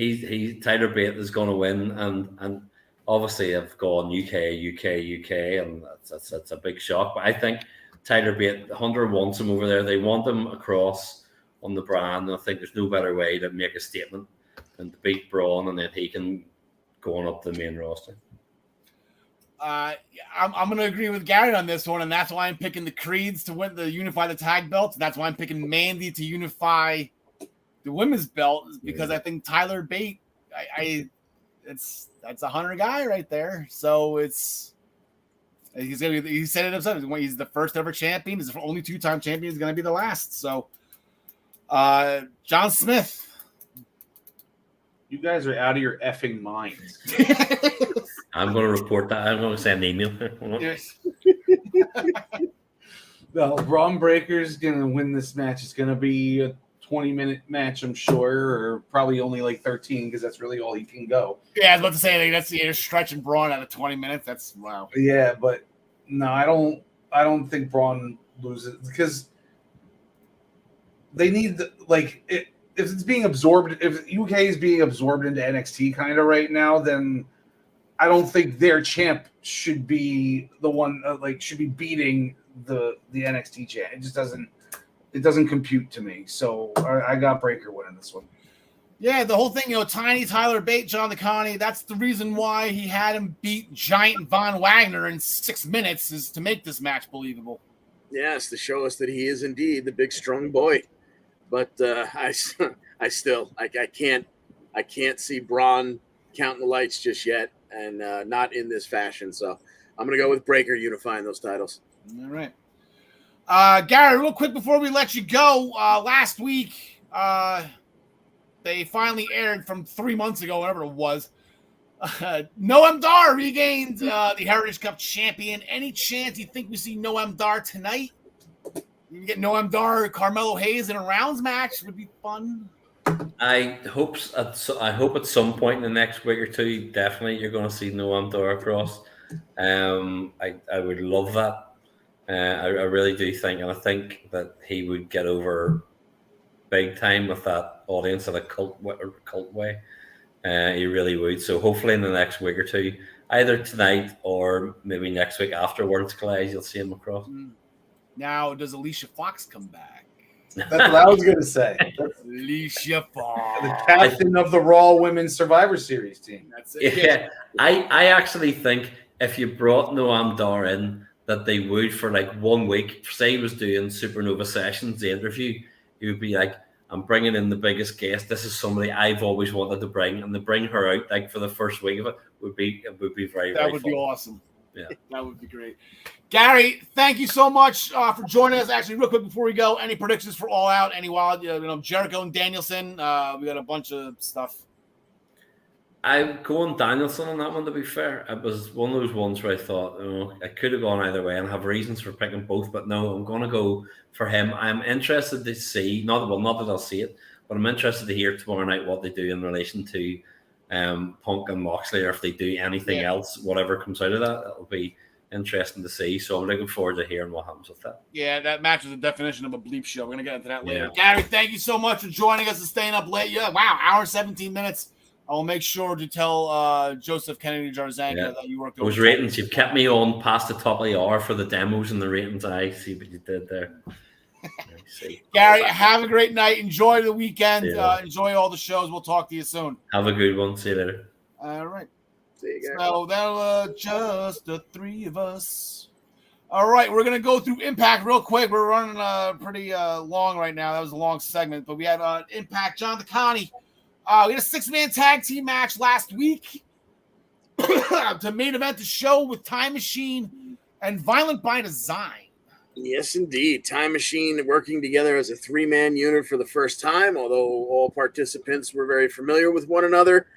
Tyler Bate is going to win, and obviously I've gone UK, and that's a big shock. But I think Tyler Bate, Hunter wants him over there. They want him across on the brand, and I think there's no better way to make a statement than to beat Braun, and then he can go on up the main roster. I'm going to agree with Gary on this one, and that's why I'm picking the Creeds to unify the tag belts. That's why I'm picking Mandy to unify the women's belt, because I think Tyler Bate, that's a Hunter guy right there. So he said it himself. He's the first ever champion. He's the only 2-time champion. He's going to be the last. So, John Smith. You guys are out of your effing minds. I'm going to report that. I'm going to send an email. Yes. Well, Braun Breaker's going to win this match. It's going to be a 20-minute match, I'm sure, or probably only like 13, because that's really all he can go. Yeah, I was about to say you're stretching Braun out of 20 minutes. That's wow. Yeah, but no, I don't think Braun loses, because they need it's being absorbed, if UK is being absorbed into NXT kind of right now, then I don't think their champ should be the one should be beating the NXT champ. It just doesn't compute to me. So I got Breaker winning this one. Yeah, the whole thing, Tiny Tyler Bate, John DeConnie, that's the reason why he had him beat Giant Von Wagner in 6 minutes, is to make this match believable. Yes, to show us that he is indeed the big strong boy. But I still I can't see Braun counting the lights just yet, and not in this fashion. So I'm gonna go with Breaker unifying those titles. All right. Gary, real quick before we let you go, last week they finally aired from 3 months ago, whatever it was. Noam Dar regained the Heritage Cup champion. Any chance you think we see Noam Dar tonight? You can get Noam Dar, Carmelo Hayes in a rounds match. Would be fun. I hope at some point in the next week or two, definitely you're going to see Noam Dar across. I would love that. I really do think, and I think that he would get over big time with that audience in a cult way. He really would. So hopefully in the next week or two, either tonight or maybe next week after Worlds Collide, you'll see him across. Now, does Alicia Fox come back? That's what I was going to say. Alicia Fox. The captain of the Raw Women's Survivor Series team. That's it. Yeah, I actually think if you brought Noam Dar in, that they would for like 1 week, say he was doing Supernova Sessions, the interview, he would be like, I'm bringing in the biggest guest. This is somebody I've always wanted to bring, and to bring her out like for the first week of it would be very, that very would fun. be awesome. Yeah, that would be great. Gary, thank you so much for joining us. Actually, real quick before we go, any predictions for All Out? Any wild, Jericho and Danielson? We got a bunch of stuff. I'm going Danielson on that one, to be fair. It was one of those ones where I thought, I could have gone either way and have reasons for picking both, but no, I'm going to go for him. I'm interested to see, not that I'll see it, but I'm interested to hear tomorrow night what they do in relation to Punk and Moxley, or if they do anything else, whatever comes out of that. It'll be interesting to see. So I'm looking forward to hearing what happens with that. Yeah, that match is the definition of a bleep show. We're going to get into that later. Yeah. Gary, thank you so much for joining us and staying up late. Yeah, wow, hour 17 minutes. I'll make sure to tell Joseph Kennedy Jarzanka that you worked over. Those ratings, you've kept me on past the top of the hour for the demos and the ratings. I see what you did there. Gary, have a great night. Enjoy the weekend. Enjoy all the shows. We'll talk to you soon. Have a good one. See you later. All right. See you, Gary. So that'll just the three of us. All right, we're going to go through Impact real quick. We're running pretty long right now. That was a long segment, but we had Impact, John DeConnie. We had a 6-man tag team match last week to main event the show with Time Machine and Violent by Design. Yes, indeed. Time Machine working together as a 3-man unit for the first time, although all participants were very familiar with one another.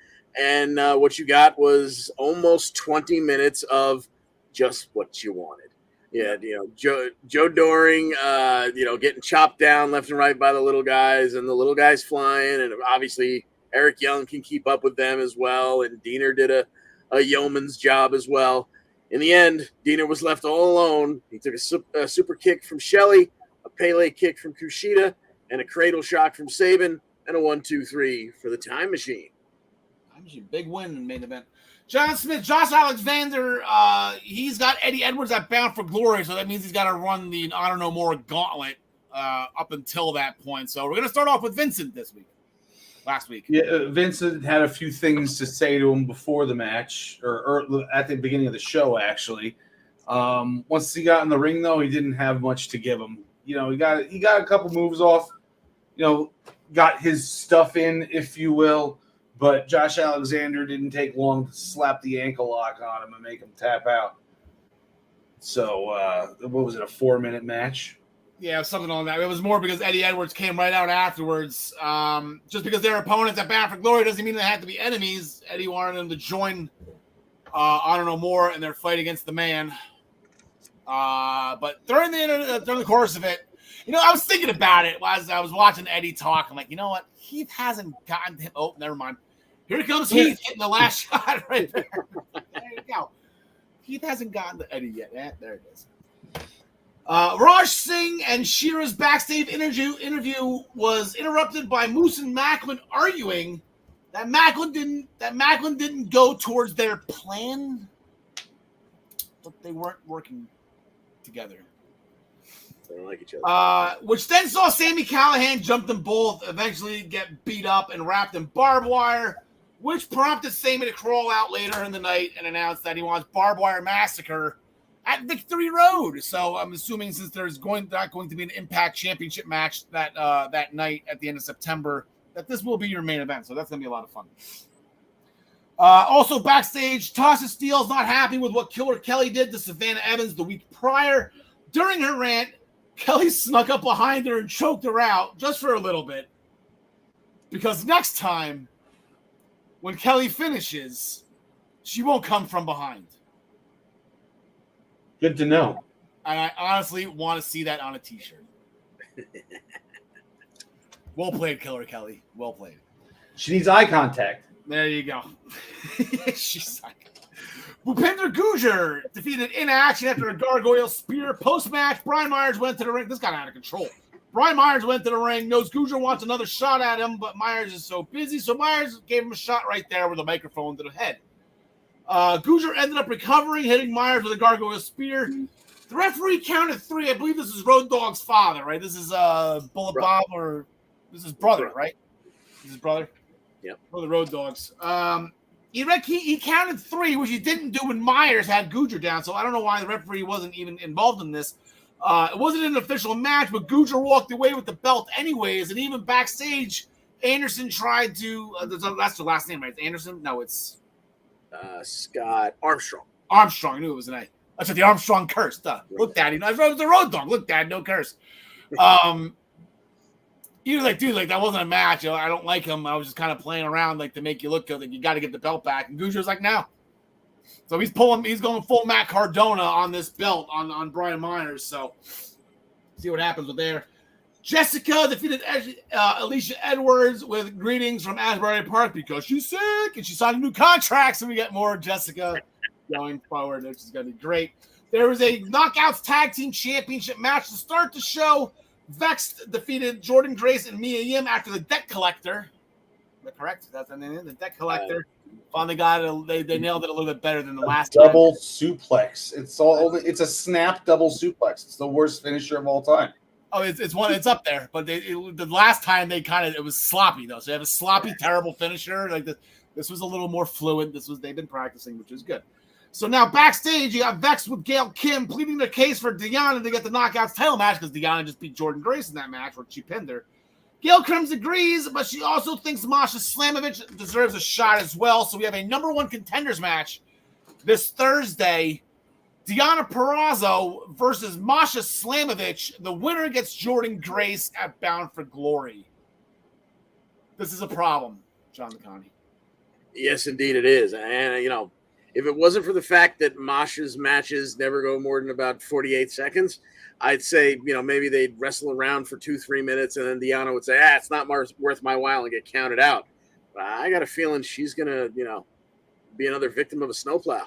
And what you got was almost 20 minutes of just what you wanted. Yeah, Joe Doring, getting chopped down left and right by the little guys, and the little guys flying, and obviously Eric Young can keep up with them as well, and Diener did a yeoman's job as well. In the end, Diener was left all alone. He took a super kick from Shelley, a Pele kick from Kushida, and a cradle shock from Sabin, and a 1-2-3 for the Time Machine. Time Machine, big win in the main event. John Smith, Josh Alexander, he's got Eddie Edwards at Bound for Glory, so that means he's got to run the Honor No More gauntlet up until that point. So we're going to start off with Vincent this week. Last week. Yeah, Vincent had a few things to say to him before the match, or at the beginning of the show, actually. Once he got in the ring, though, he didn't have much to give him. He got a couple moves off, got his stuff in, if you will, but Josh Alexander didn't take long to slap the ankle lock on him and make him tap out. So, what was it, a 4-minute match? Yeah, something on that. It was more because Eddie Edwards came right out afterwards. Just because they're opponents at Bound for Glory doesn't mean they have to be enemies. Eddie wanted them to join Honor No More in their fight against the man. But during the course of it, I was thinking about it as I was watching Eddie talk. I'm like, you know what? Heath hasn't gotten to him. Oh, never mind. Here comes Heath hitting the last shot right there. There you go. Heath hasn't gotten to Eddie yet. There it is. Raj Singh and Shira's backstage interview was interrupted by Moose and Macklin arguing that Macklin didn't go towards their plan, but they weren't working together. They don't like each other. Which then saw Sami Callihan jump them both, eventually get beat up and wrapped in barbed wire, which prompted Sami to crawl out later in the night and announce that he wants Barbed Wire Massacre at Victory Road. So I'm assuming since there's not going to be an Impact Championship match that night at the end of September, that this will be your main event. So that's going to be a lot of fun. Also backstage, Tasha Steele's not happy with what Killer Kelly did to Savannah Evans the week prior. During her rant, Kelly snuck up behind her and choked her out just for a little bit. Because next time, when Kelly finishes, she won't come from behind. Good to know. And I honestly want to see that on a t-shirt. Well played, Killer Kelly. Well played. She needs eye contact. There you go. She's like, Bhupinder Gujjar defeated In Action after a gargoyle spear. Post-match, Brian Myers went to the ring. This got out of control. Brian Myers went to the ring, knows Gujjar wants another shot at him, but Myers is so busy, so Myers gave him a shot right there with a microphone to the head. Gujjar ended up recovering, hitting Myers with a gargoyle spear. The referee counted 3. I believe this is Road Dogg's father, right? This is Bullet Bob, or this is brother, right? This is brother? Yep. For the Road Dogs. He counted 3, which he didn't do when Myers had Gujjar down, so I don't know why the referee wasn't even involved in this. It wasn't an official match, but Gujjar walked away with the belt anyways, and even backstage, Anderson tried to that's the last name, right? It's Anderson? No, it's Scott Armstrong. Armstrong. I knew it was an A. I said the Armstrong curse. Look, Daddy. It was the Road Dog. Look, Dad, no curse. He was like, dude, like that wasn't a match. I don't like him. I was just kind of playing around, like to make you look good. Like you got to get the belt back. And Gujjar's like, no. So he's going full Matt Cardona on this belt on Brian Myers. So see what happens with there. Jessica defeated Alicia Edwards with greetings from Asbury Park because she's sick and she signed a new contract. So we get more Jessica going forward, which is going to be great. There was a Knockouts Tag Team Championship match to start the show. Vex defeated Jordan Grace and Mia Yim after the Debt Collector. Is that correct? That's the name. The Debt Collector. Finally got it. They nailed it a little bit better than the last double suplex. It's a snap double suplex. It's the worst finisher of all time. Oh, it's up there. But the last time it was sloppy though. So they have a sloppy, terrible finisher. Like this was a little more fluid. They've been practicing, which is good. So now backstage, you got Vex with Gail Kim pleading their case for Deanna to get the Knockouts title match because Deanna just beat Jordan Grace in that match where she pinned her. Gail Kim agrees, but she also thinks Masha Slamovich deserves a shot as well. So we have a number 1 contenders match this Thursday. Deanna Purrazzo versus Masha Slamovich. The winner gets Jordan Grace at Bound for Glory. This is a problem, John McConney. Yes, indeed it is. And, if it wasn't for the fact that Masha's matches never go more than about 48 seconds, I'd say, maybe they'd wrestle around for 2-3 minutes and then Deanna would say, it's not worth my while and get counted out. But I got a feeling she's going to, be another victim of a snowplow.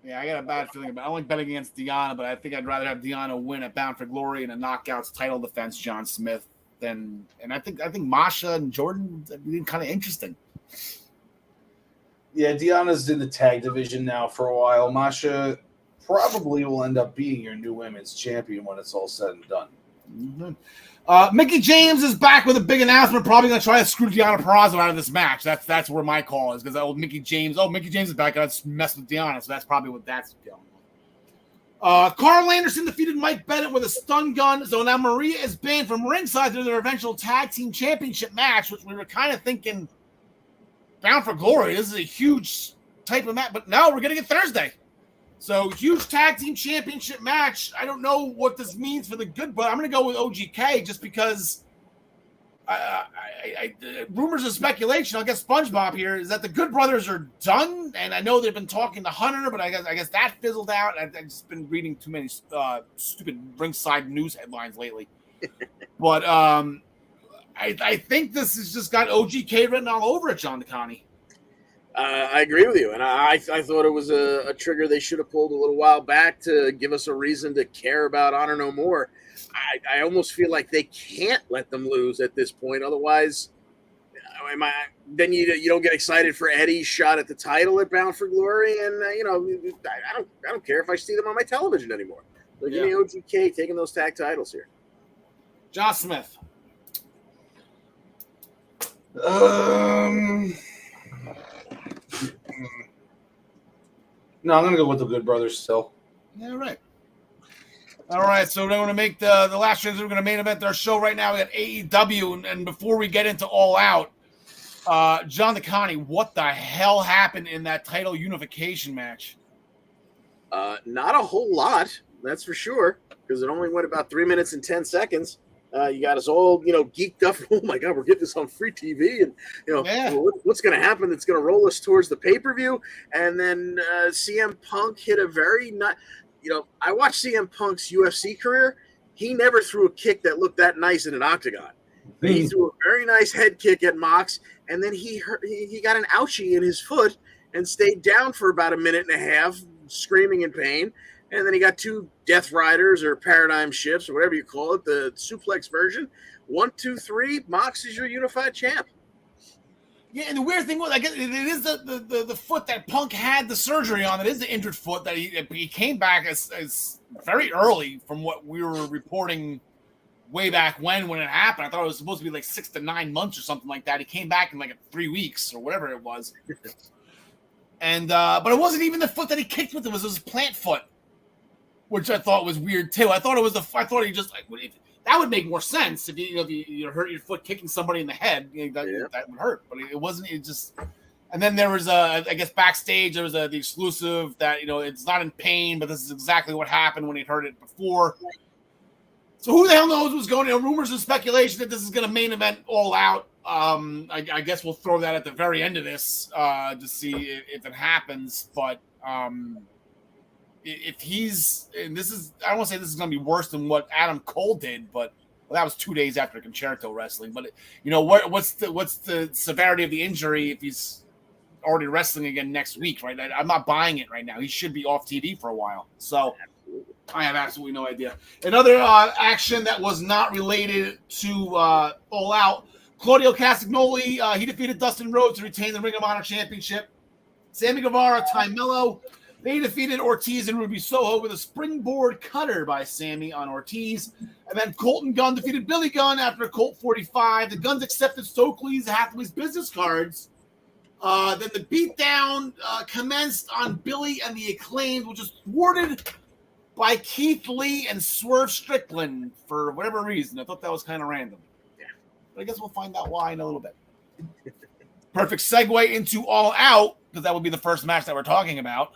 Yeah, I got a bad feeling about it. I don't like betting against Deanna, but I think I'd rather have Deanna win at Bound for Glory in a Knockouts title defense, John Smith, and I think Masha and Jordan have been kind of interesting. Yeah, Deanna's in the tag division now for a while. Masha probably will end up being your new women's champion when it's all said and done. Mm-hmm. Mickie James is back with a big announcement. Probably going to try to screw Deanna Purrazzo out of this match. That's where my call is because Mickie James is back. Let's mess with Deanna. So that's probably what that's going on. Karl Anderson defeated Mike Bennett with a stun gun. So now Maria is banned from ringside to their eventual tag team championship match, which we were kind of thinking Bound for Glory. This is a huge type of match, but no, we're going to get Thursday. So huge tag team championship match. I don't know what this means for the Good, but I'm going to go with OGK just because rumors and speculation. I'll get SpongeBob here is that the Good Brothers are done, and I know they've been talking to Hunter, but I guess that fizzled out. I've just been reading too many stupid ringside news headlines lately. But I think this has just got OGK written all over it, John DeConnie. I agree with you, and I thought it was a trigger they should have pulled a little while back to give us a reason to care about Honor No More. I almost feel like they can't let them lose at this point, otherwise, then you don't get excited for Eddie's shot at the title at Bound for Glory, and I don't care if I see them on my television anymore. So give me OGK taking those tag titles here. John Smith. No, I'm gonna go with the Good Brothers still. Yeah, right. All right, so we're going to make the last transition. We're going to main event our show right now. We got AEW, and before we get into All Out, John DeConnie, what the hell happened in that title unification match? Not a whole lot, that's for sure, because it only went about 3 minutes and 10 seconds. You got us all, geeked up. Oh my God, we're getting this on free TV, and what's going to happen? That's going to roll us towards the pay-per-view, and then CM Punk hit a very I watched CM Punk's UFC career. He never threw a kick that looked that nice in an octagon. But he threw a very nice head kick at Mox, and then he got an ouchie in his foot and stayed down for about a minute and a half, screaming in pain. And then he got 2 Death Riders or Paradigm Shifts or whatever you call it, the suplex version. 1, 2, 3, Mox is your unified champ. Yeah, and the weird thing was, I guess it is the foot that Punk had the surgery on. It is the injured foot that he came back as very early from what we were reporting way back when it happened. I thought it was supposed to be like 6 to 9 months or something like that. He came back in like 3 weeks or whatever it was. And but it wasn't even the foot that he kicked with. It was his plant foot, which I thought was weird too. I thought he just that would make more sense if you hurt your foot kicking somebody in the head. That would hurt, but it wasn't. It just. And then there was I guess backstage there was the exclusive that it's not in pain, but this is exactly what happened when he heard it before. So who the hell knows what's going on? Rumors and speculation that this is going to main event All Out. I guess we'll throw that at the very end of this to see if it happens. But if he's, and this is, I don't want to say this is going to be worse than what Adam Cole did, but that was 2 days after Concerto wrestling. But what's the severity of the injury if he's already wrestling again next week? Right, I'm not buying it right now. He should be off TV for a while. So. I have absolutely no idea. Another action that was not related to All Out. Claudio Castagnoli, he defeated Dustin Rhodes to retain the Ring of Honor Championship. Sammy Guevara, Ty Mello, they defeated Ortiz and Ruby Soho with a springboard cutter by Sammy on Ortiz. And then Colton Gunn defeated Billy Gunn after Colt 45. The Guns accepted Stokely's Hathaway's business cards. Then the beatdown commenced on Billy and the Acclaimed, which was thwarted by Keith Lee and Swerve Strickland for whatever reason. I thought that was kind of random. Yeah. But I guess we'll find out why in a little bit. Perfect segue into All Out, because that will be the first match that we're talking about.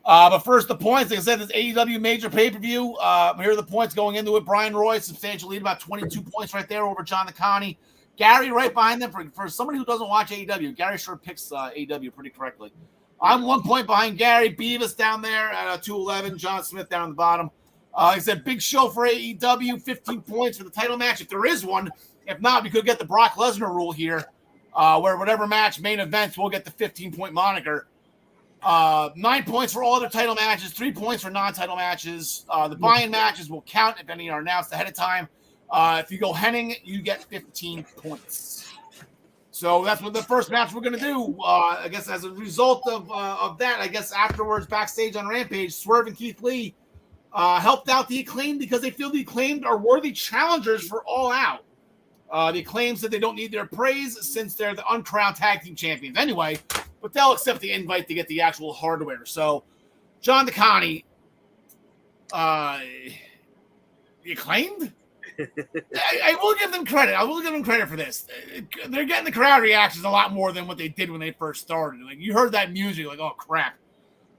But first, the points. Like I said, this AEW major pay-per-view. Here are the points going into it. Brian Roy, substantial lead, about 22 points right there over John DeConnie. Gary right behind them. For somebody who doesn't watch AEW, Gary sure picks AEW pretty correctly. I'm 1 point behind Gary. Beavis down there at 211. John Smith down the bottom. Like I said, big show for AEW. 15 points for the title match, if there is one. If not, we could get the Brock Lesnar rule here, where whatever match main events, we'll get the 15-point moniker. 9 points for all other title matches. 3 points for non-title matches. The buy-in matches will count if any are announced ahead of time. If you go Henning, you get 15 points. So that's what the first match we're going to do. I guess as a result of that, I guess afterwards backstage on Rampage, Swerve and Keith Lee helped out the Acclaimed because they feel the Acclaimed are worthy challengers for All Out. The Acclaimed said they don't need their praise since they're the uncrowned tag team champions anyway, but they'll accept the invite to get the actual hardware. So John DeConnie, the Acclaimed? I will give them credit. I will give them credit for this. They're getting the crowd reactions a lot more than what they did when they first started. Like you heard that music, like, oh crap.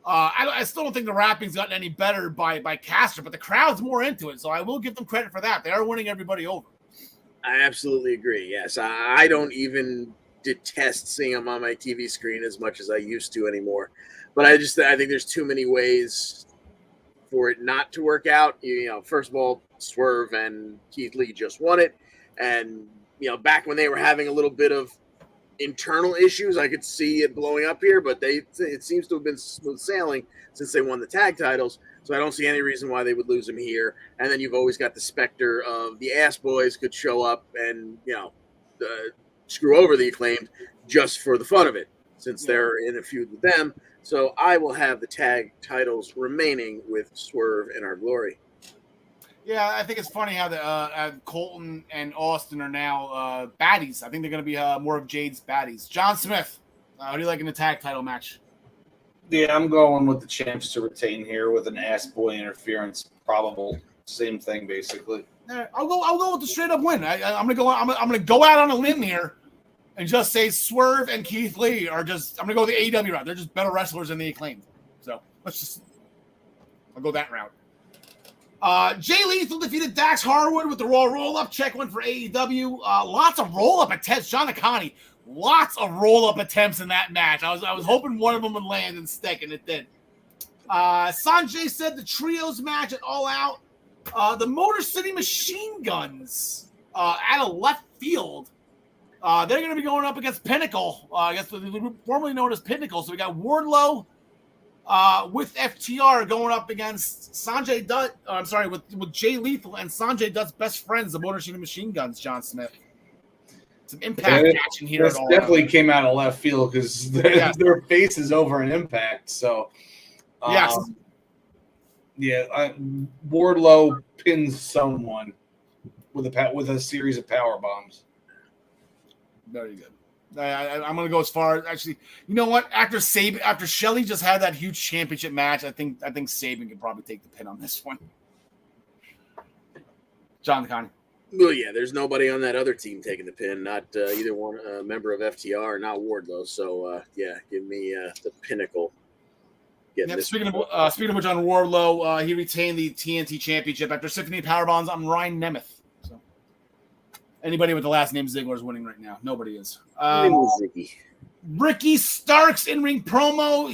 I still don't think the rapping's gotten any better by Caster, but the crowd's more into it. So I will give them credit for that. They are winning everybody over. I absolutely agree. Yes, I don't even detest seeing them on my TV screen as much as I used to anymore. But I think there's too many ways for it not to work out. First of all, Swerve and Keith Lee just won it, and back when they were having a little bit of internal issues, I could see it blowing up here, but it seems to have been smooth sailing since they won the tag titles. So I don't see any reason why they would lose him here. And then you've always got the specter of the Ass Boys could show up and, screw over the Acclaimed just for the fun of it, since they're in a feud with them. So I will have the tag titles remaining with Swerve and Our Glory. Yeah, I think it's funny how the Colton and Austin are now baddies. I think they're going to be more of Jade's baddies. John Smith, how do you like in the tag title match? Yeah, I'm going with the champs to retain here with an ass boy interference. Probable, same thing basically. I'll go with the straight up win. I'm gonna go out on a limb here and just say Swerve and Keith Lee are just. I'm gonna go the AEW route. They're just better wrestlers than the Acclaimed. So I'll go that route. Jay Lethal defeated Dax Harwood with the Raw roll-up. Check one for AEW. Lots of roll-up attempts. John Akani, lots of roll-up attempts in that match. I was hoping one of them would land and stick, and it did. Sanjay said the trios match at All Out. The Motor City Machine Guns out of left field. They're going to be going up against Pinnacle. I guess formerly known as Pinnacle. So we got Wardlow with FTR going up against Sanjay Dutt. I'm sorry, with Jay Lethal and Sanjay Dutt's best friends, the Motor City Machine Guns. John Smith. Some Impact action here. This definitely came out of left field because their face is over in Impact. So, yes. Wardlow pins someone with a series of power bombs. Very good. I'm going to go as far as actually. You know what? After Shelley just had that huge championship match, I think Saban could probably take the pin on this one. John Connie. Well, yeah, there's nobody on that other team taking the pin. Not either one member of FTR, not Wardlow. So give me the Pinnacle. Speaking of which, on Wardlow, he retained the TNT Championship after Symphony Powerbombs on Ryan Nemeth. So, anybody with the last name Ziggler is winning right now. Nobody is. Ricky Starks in-ring promo,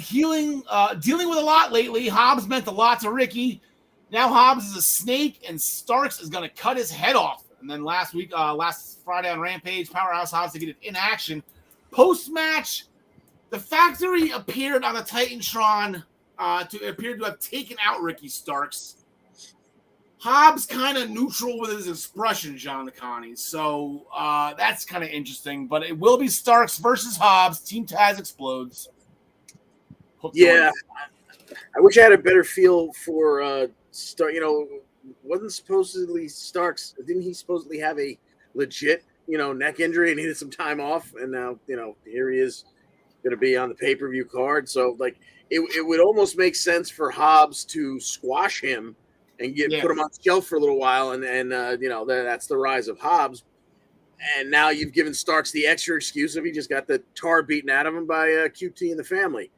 dealing with a lot lately. Hobbs meant a lot to Ricky. Now Hobbs is a snake, and Starks is going to cut his head off. And then last Friday on Rampage, Powerhouse Hobbs defeated in action. Post-match, the Factory appeared on the Titantron to have taken out Ricky Starks. Hobbs kind of neutral with his expression, John Connie. So that's kind of interesting. But it will be Starks versus Hobbs. Team Taz explodes. Yeah, I wish I had a better feel for wasn't supposedly Starks? Didn't he supposedly have a legit neck injury and needed some time off? And now here he is, going to be on the pay-per-view card. So it would almost make sense for Hobbs to squash him and put him on the shelf for a little while, and that's the rise of Hobbs. And now you've given Starks the extra excuse of he just got the tar beaten out of him by QT and the family.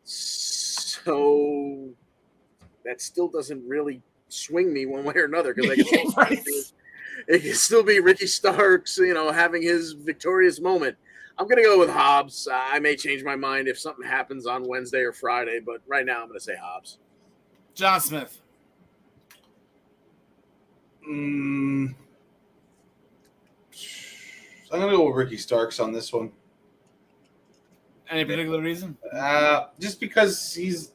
So that still doesn't really swing me one way or another, because it can still be Ricky Starks, having his victorious moment. I'm going to go with Hobbs. I may change my mind if something happens on Wednesday or Friday, but right now I'm going to say Hobbs. John Smith. I'm going to go with Ricky Starks on this one. Any particular reason? Just because he's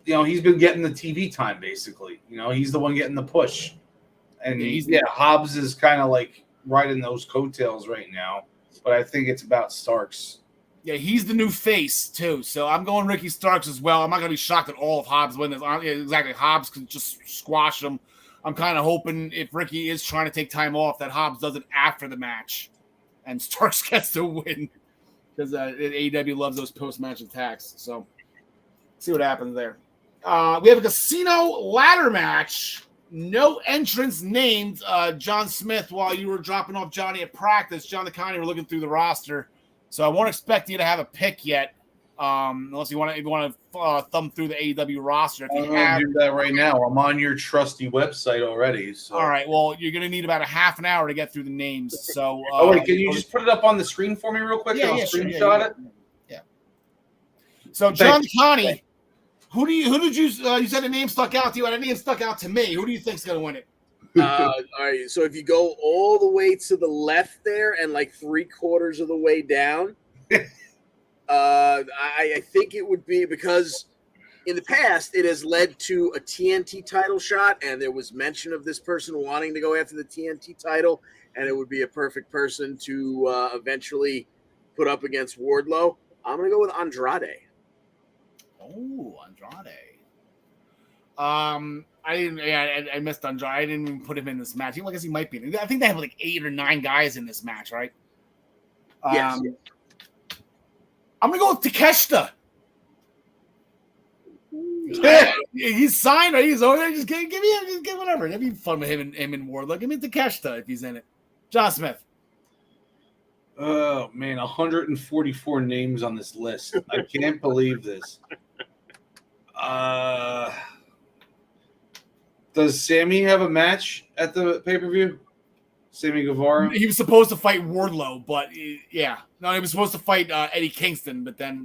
been getting the TV time, basically. He's the one getting the push. And Hobbs is kind of like riding those coattails right now. But I think it's about Starks. Yeah, he's the new face, too. So I'm going Ricky Starks as well. I'm not going to be shocked at all if Hobbs wins. Exactly. Hobbs could just squash him. I'm kind of hoping if Ricky is trying to take time off that Hobbs does it after the match and Starks gets to win. Because AEW loves those post-match attacks. So see what happens there. We have a casino ladder match. No entrance named. John Smith, while you were dropping off Johnny at practice, John and Connie were looking through the roster. So I won't expect you to have a pick yet, unless you want to thumb through the AEW roster. I'm going to do that right now. I'm on your trusty website already. So. All right. Well, you're going to need about a half an hour to get through the names. So. Can you just put it up on the screen for me real quick? Yeah, I'll screenshot it. Yeah. So John Connie, who did you? You said a name stuck out to you, and a name stuck out to me. Who do you think's going to win it? All right, so if you go all the way to the left there and like 3/4 of the way down, I think it would be because in the past it has led to a TNT title shot, and there was mention of this person wanting to go after the TNT title, and it would be a perfect person to eventually put up against Wardlow. I'm gonna go with Andrade. Oh, Andrade. I missed Andrade. I didn't even put him in this match. I guess he might be. I think they have like 8 or 9 guys in this match, right? Yes. I'm gonna go with Takeshita. Yeah, he's signed, right? He's over there. Just give whatever. That'd be fun with him and Wardlow. Give me Takeshita if he's in it. John Smith. Oh man, 144 names on this list. I can't believe this. Does Sammy have a match at the pay-per-view? Sammy Guevara? He was supposed to fight Wardlow, but yeah. No, he was supposed to fight Eddie Kingston, but then,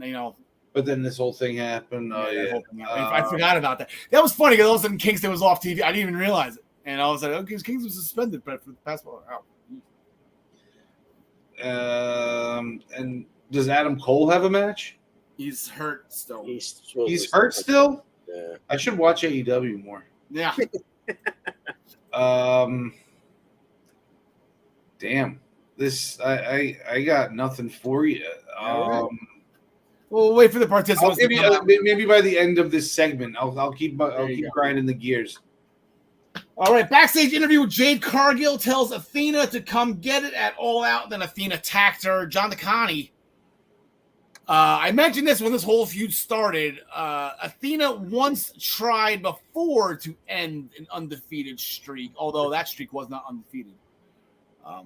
But then this whole thing happened. I forgot about that. That was funny because all of a sudden Kingston was off TV. I didn't even realize it. And I was like, okay, Kingston was suspended, but for the past hour. And does Adam Cole have a match? He's hurt still. He's hurt still? Yeah. I should watch AEW more. Yeah. Damn. This I got nothing for you. Well, we'll wait for the participants. I'll give you maybe by the end of this segment. I'll keep grinding the gears. All right, backstage interview with Jade Cargill tells Athena to come get it at All Out. Then Athena attacked her. John DeConnie. I mentioned this when this whole feud started. Athena once tried before to end an undefeated streak, although that streak was not undefeated.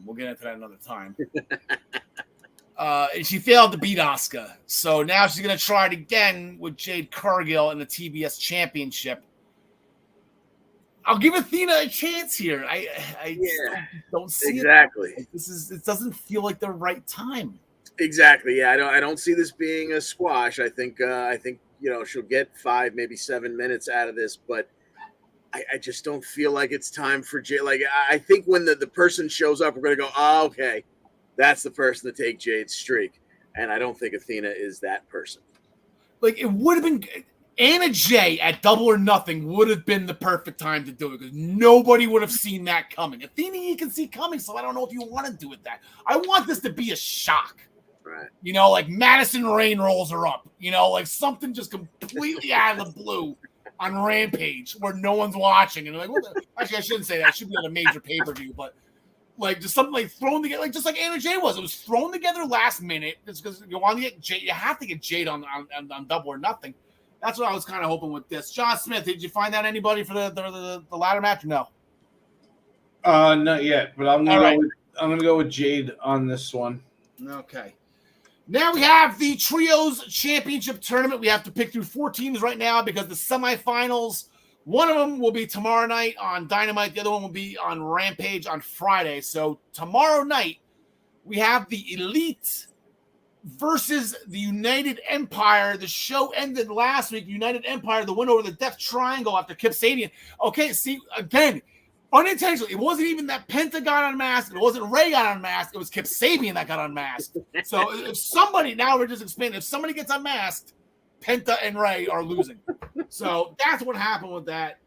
We'll get into that another time. And she failed to beat Asuka. So now she's going to try it again with Jade Cargill in the TBS Championship. I'll give Athena a chance here. I don't see exactly. It doesn't feel like the right time. Exactly. Yeah, I don't see this being a squash. I think she'll get 5, maybe 7 minutes out of this, but I just don't feel like it's time for Jade. Like I think when the person shows up, we're gonna go, oh, okay, that's the person to take Jade's streak. And I don't think Athena is that person. Like it would have been Anna Jay at Double or Nothing would have been the perfect time to do it because nobody would have seen that coming. Athena you can see coming, so I don't know if you want to do it that. I want this to be a shock. Right. Like Madison Rain rolls her up. Like something just completely out of the blue on Rampage where no one's watching. And like, actually, I shouldn't say that. It should be on a major pay-per-view, but like just something like thrown together, like just like Anna Jay was. It was thrown together last minute. It's because you want to get Jade. You have to get Jade on Double or Nothing. That's what I was kind of hoping with this. John Smith, did you find out anybody for the ladder match? No. Not yet, but I'm gonna go with Jade on this one. Okay. Now we have the Trios Championship Tournament. We have to pick through 4 teams right now because the semifinals, one of them will be tomorrow night on Dynamite. The other one will be on Rampage on Friday. So tomorrow night, we have the Elite versus the United Empire. The show ended last week. United Empire, the win over the Death Triangle after Kip Sabian. Okay, see, again, unintentionally, it wasn't even that Penta got unmasked. It wasn't Ray got unmasked. It was Kip Sabian that got unmasked. So if somebody, now we're just explaining, if somebody gets unmasked, Penta and Ray are losing. So that's what happened with that.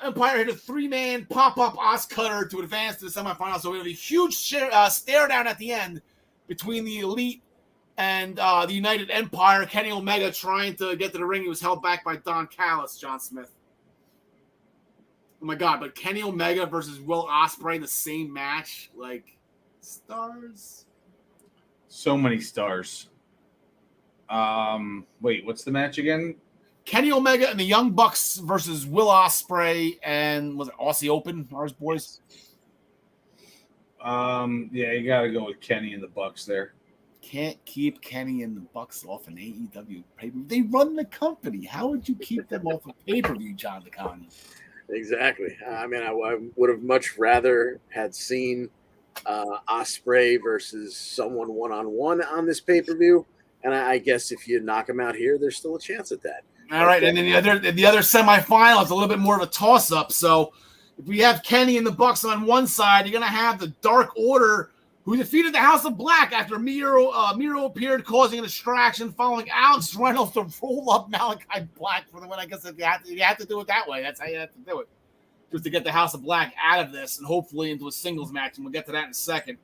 Empire hit a 3-man pop-up Os Cutter to advance to the semifinals. So we have a huge stare down at the end between the Elite and the United Empire. Kenny Omega trying to get to the ring. He was held back by Don Callis, John Smith. Oh my God, but Kenny Omega versus Will Ospreay in the same match? Like, stars? So many stars. Wait, what's the match again? Kenny Omega and the Young Bucks versus Will Ospreay and, was it Aussie Open, ours boys? Yeah, you got to go with Kenny and the Bucks there. Can't keep Kenny and the Bucks off an AEW pay-per-view. They run the company. How would you keep them off a pay-per-view, John DeConnie? Exactly. I mean, I would have much rather had seen Ospreay versus someone one-on-one on this pay-per-view. And I guess if you knock him out here, there's still a chance at that. All right, and then the other semifinal is a little bit more of a toss-up. So If we have Kenny and the Bucks on one side, you're going to have the Dark Order, who defeated the House of Black after Miro appeared, causing a distraction, following Alex Reynolds to roll up Malachi Black for the win. I guess you have to do it that way. That's how you have to do it. Just to get the House of Black out of this and hopefully into a singles match, and we'll get to that in a second.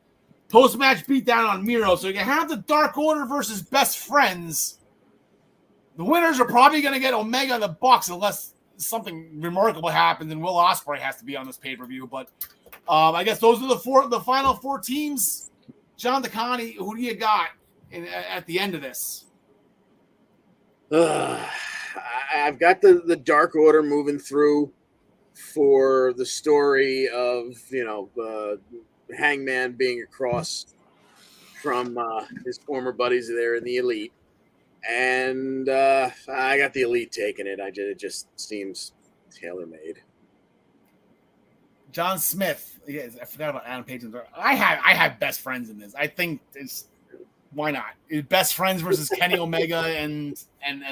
Post-match beatdown on Miro. So you can have the Dark Order versus Best Friends. The winners are probably going to get Omega and the Bucks unless something remarkable happens and Will Ospreay has to be on this pay-per-view. But I guess those are the final 4 teams. John DeConnie, who do you got at the end of this? I've got the Dark Order moving through for the story of, Hangman being across from his former buddies there in the Elite. And I got the Elite taking it. It just seems tailor-made. John Smith. Yes, I forgot about Adam Page. I have Best Friends in this. I think it's why not? Best Friends versus Kenny Omega and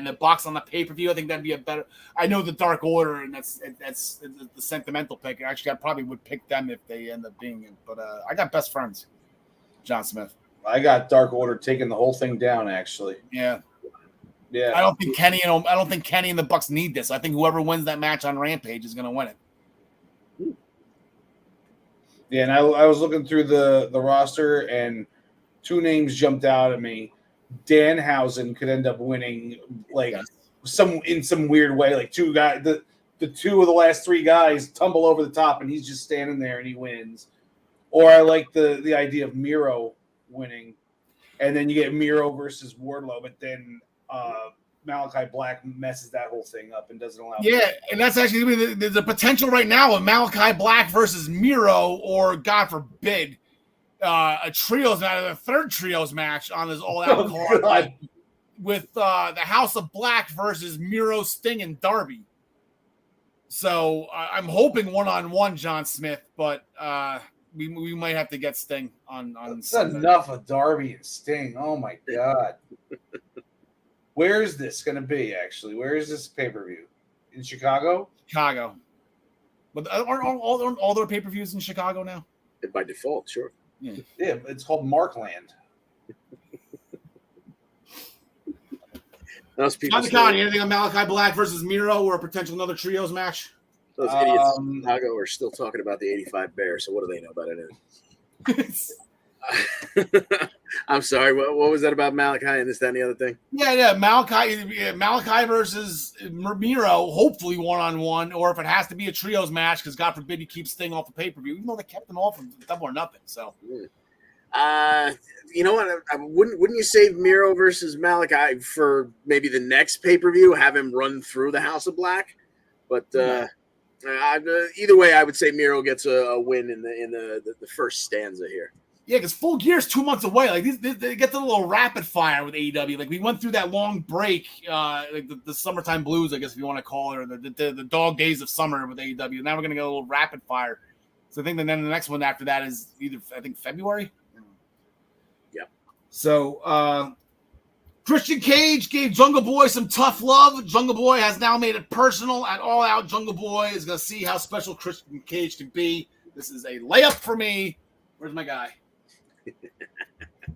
the Bucks on the pay-per-view. I think that'd be a better. I know the Dark Order, and that's the sentimental pick. Actually, I probably would pick them if they end up being it. But I got Best Friends. John Smith. I got Dark Order taking the whole thing down. Actually, yeah. I don't think Kenny and the Bucks need this. I think whoever wins that match on Rampage is going to win it. Yeah, and I was looking through the roster, and 2 names jumped out at me. Danhausen could end up winning, in some weird way. Like 2 guys, the 2 of the last 3 guys tumble over the top, and he's just standing there and he wins. Or I like the idea of Miro winning, and then you get Miro versus Wardlow, but then Malachi Black messes that whole thing up and doesn't allow. Yeah, and that's actually there's a potential right now of Malachi Black versus Miro, or God forbid, a trios match, a third trios match on this all-out card with the House of Black versus Miro, Sting, and Darby. So I'm hoping one-on-one John Smith, but we might have to get Sting on. That's enough of Darby and Sting. Oh my God. Where is this going to be, actually? Where is this pay-per-view? In Chicago? Chicago. But aren't all their pay-per-views in Chicago now? By default, sure. Yeah, it's called Markland. John DeConnie, anything on Malachi Black versus Miro or a potential another trios match? Those idiots in Chicago are still talking about the 85 Bears, so what do they know about it? I'm sorry. What was that about Malachi and this, that, and the other thing? Yeah. Malachi versus Miro, hopefully one-on-one, or if it has to be a trios match, because God forbid he keeps Sting off the pay-per-view, even though they kept him off of Double or Nothing. So, you know what? Wouldn't you save Miro versus Malachi for maybe the next pay-per-view? Have him run through the House of Black, but. Either way, I would say Miro gets a win in the first stanza here. Yeah, because Full Gear's 2 months away. Like they get the little rapid fire with AEW. Like we went through that long break, like the summertime blues, I guess if you want to call it, or the dog days of summer with AEW. Now we're gonna get a little rapid fire. So I think then the next one after that is either February. Yeah. So Christian Cage gave Jungle Boy some tough love. Jungle Boy has now made it personal at All Out. Jungle Boy is gonna see how special Christian Cage can be. This is a layup for me. Where's my guy?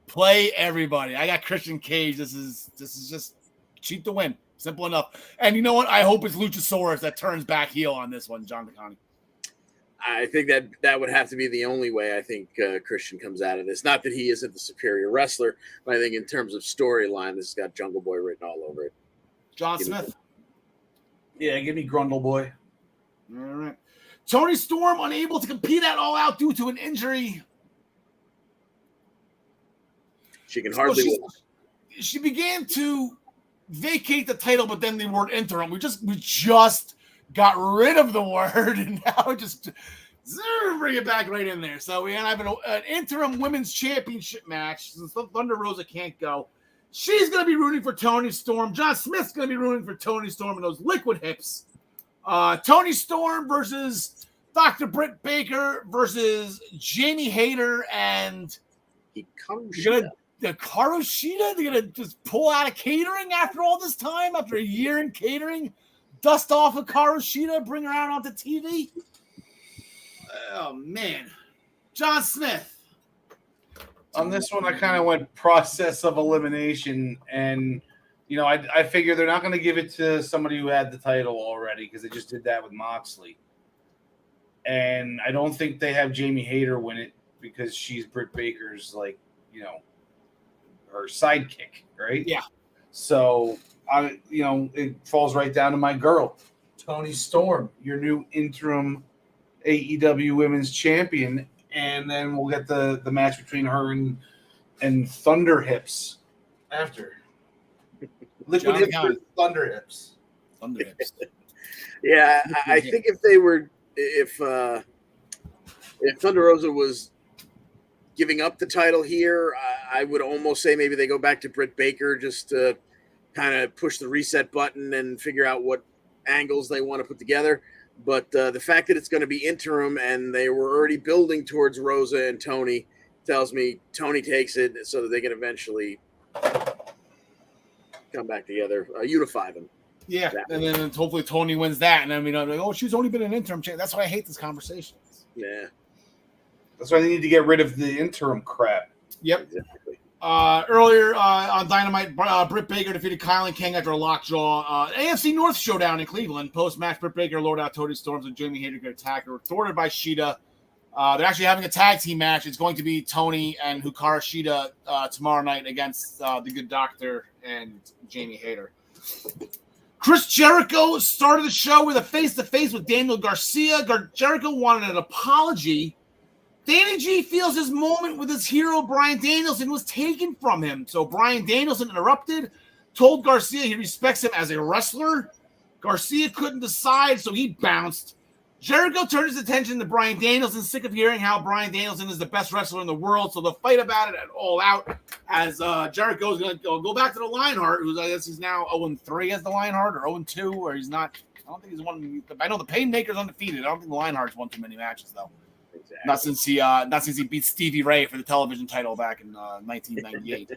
Play everybody. I got Christian Cage. This is just cheap to win. Simple enough. And you know what? I hope it's Luchasaurus that turns back heel on this one, John DeConnie. I think that would have to be the only way I think Christian comes out of this. Not that he isn't the superior wrestler, but I think in terms of storyline, this has got Jungle Boy written all over it. John Smith. Yeah, give me Grundle Boy. All right. Toni Storm unable to compete at All Out due to an injury. She can hardly walk. She began to vacate the title, but then the word interim. We just got rid of the word, and now just bring it back right in there. So we have an interim women's championship match. Since Thunder Rosa can't go, she's going to be rooting for Toni Storm. John Smith's going to be rooting for Toni Storm and those liquid hips. Toni Storm versus Dr. Britt Baker versus Jamie Hayter and Hikaru Shida. They're going to just pull out of catering after all this time, after a year in catering. Dust off of Hikaru Shida, bring her out onto TV. Oh man, John Smith. On this one, I kind of went process of elimination, and I figure they're not going to give it to somebody who had the title already because they just did that with Moxley. And I don't think they have Jamie Hayter win it because she's Britt Baker's her sidekick, right? Yeah. So it falls right down to my girl, Toni Storm, your new interim AEW Women's Champion, and then we'll get the match between her and Thunder Hips after. Liquid Hips versus Thunder Hips. Thunder Hips. Yeah, I think if Thunder Rosa was giving up the title here, I would almost say maybe they go back to Britt Baker just to kind of push the reset button and figure out what angles they want to put together. But the fact that it's going to be interim and they were already building towards Rosa and Tony tells me Tony takes it so that they can eventually come back together, unify them. Yeah, and then hopefully Tony wins that. And then she's only been an interim champ. That's why I hate this conversation. Yeah. That's why they need to get rid of the interim crap. Yep. Exactly. Earlier on Dynamite, Britt Baker defeated Kylan King after a lockjaw. AFC North showdown in Cleveland. Post-match, Britt Baker lured out Toni Storms and Jamie Hayter to attack her. Thwarted by Shida. They're actually having a tag team match. It's going to be Tony and Hikaru Shida tomorrow night against the Good Doctor and Jamie Hayter. Chris Jericho started the show with a face-to-face with Daniel Garcia. Jericho wanted an apology. Danny G feels his moment with his hero, Bryan Danielson, was taken from him. So Bryan Danielson interrupted, told Garcia he respects him as a wrestler. Garcia couldn't decide, so he bounced. Jericho turned his attention to Bryan Danielson, sick of hearing how Bryan Danielson is the best wrestler in the world. So they'll fight about it at All Out as Jericho's going to go back to the Lionheart, who I guess he's now 0-3 as the Lionheart, or 0-2, or he's not. I don't think he's won. I know the Painmaker's undefeated. I don't think the Lionheart's won too many matches, though. Exactly. Not since he beat Stevie Ray for the television title back in 1998.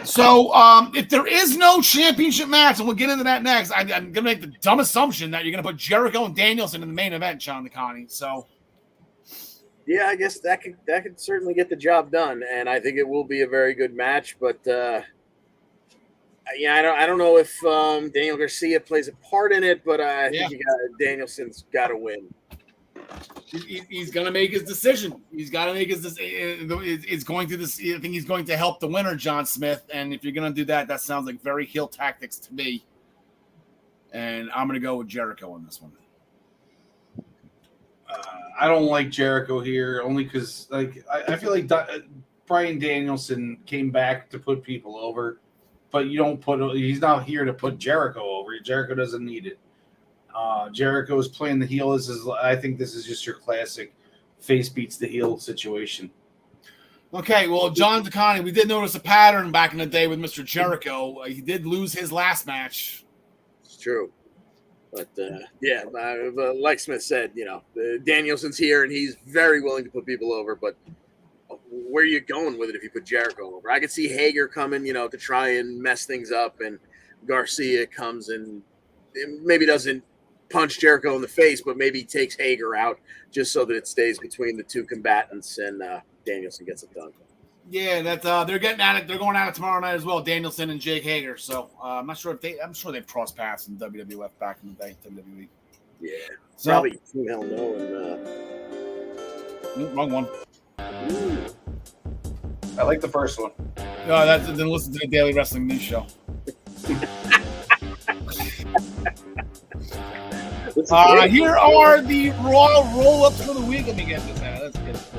So if there is no championship match, and we'll get into that next, I'm going to make the dumb assumption that you're going to put Jericho and Danielson in the main event, Sean McConney. So yeah, I guess that could certainly get the job done, and I think it will be a very good match. But I don't know if Daniel Garcia plays a part in it, but I think Danielson's got to win. He's going to make his decision. He's got to make his decision. It's going to this. I think he's going to help the winner, John Smith. And if you're going to do that, that sounds like very heel tactics to me. And I'm going to go with Jericho on this one. I don't like Jericho here only because I feel like Bryan Danielson came back to put people over, but he's not here to put Jericho over. Jericho doesn't need it. Jericho is playing the heel. I think this is just your classic face beats the heel situation. Okay, well, John DeConnie, we did notice a pattern back in the day with Mr. Jericho. He did lose his last match. It's true. But, like Smith said, Danielson's here, and he's very willing to put people over. But where are you going with it if you put Jericho over? I could see Hager coming, to try and mess things up, and Garcia comes and maybe doesn't punch Jericho in the face, but maybe takes Hager out just so that it stays between the two combatants and Danielson gets it done. Yeah, they're getting at it. They're going at it tomorrow night as well, Danielson and Jake Hager. So I'm not sure I'm sure they've crossed paths in WWF back in the day, WWE. Yeah, so, probably hell no. And wrong one. I like the first one. Then listen to the Daily Wrestling News Show. Here are the Raw roll-ups for the week. Let me get this out. Let's get this.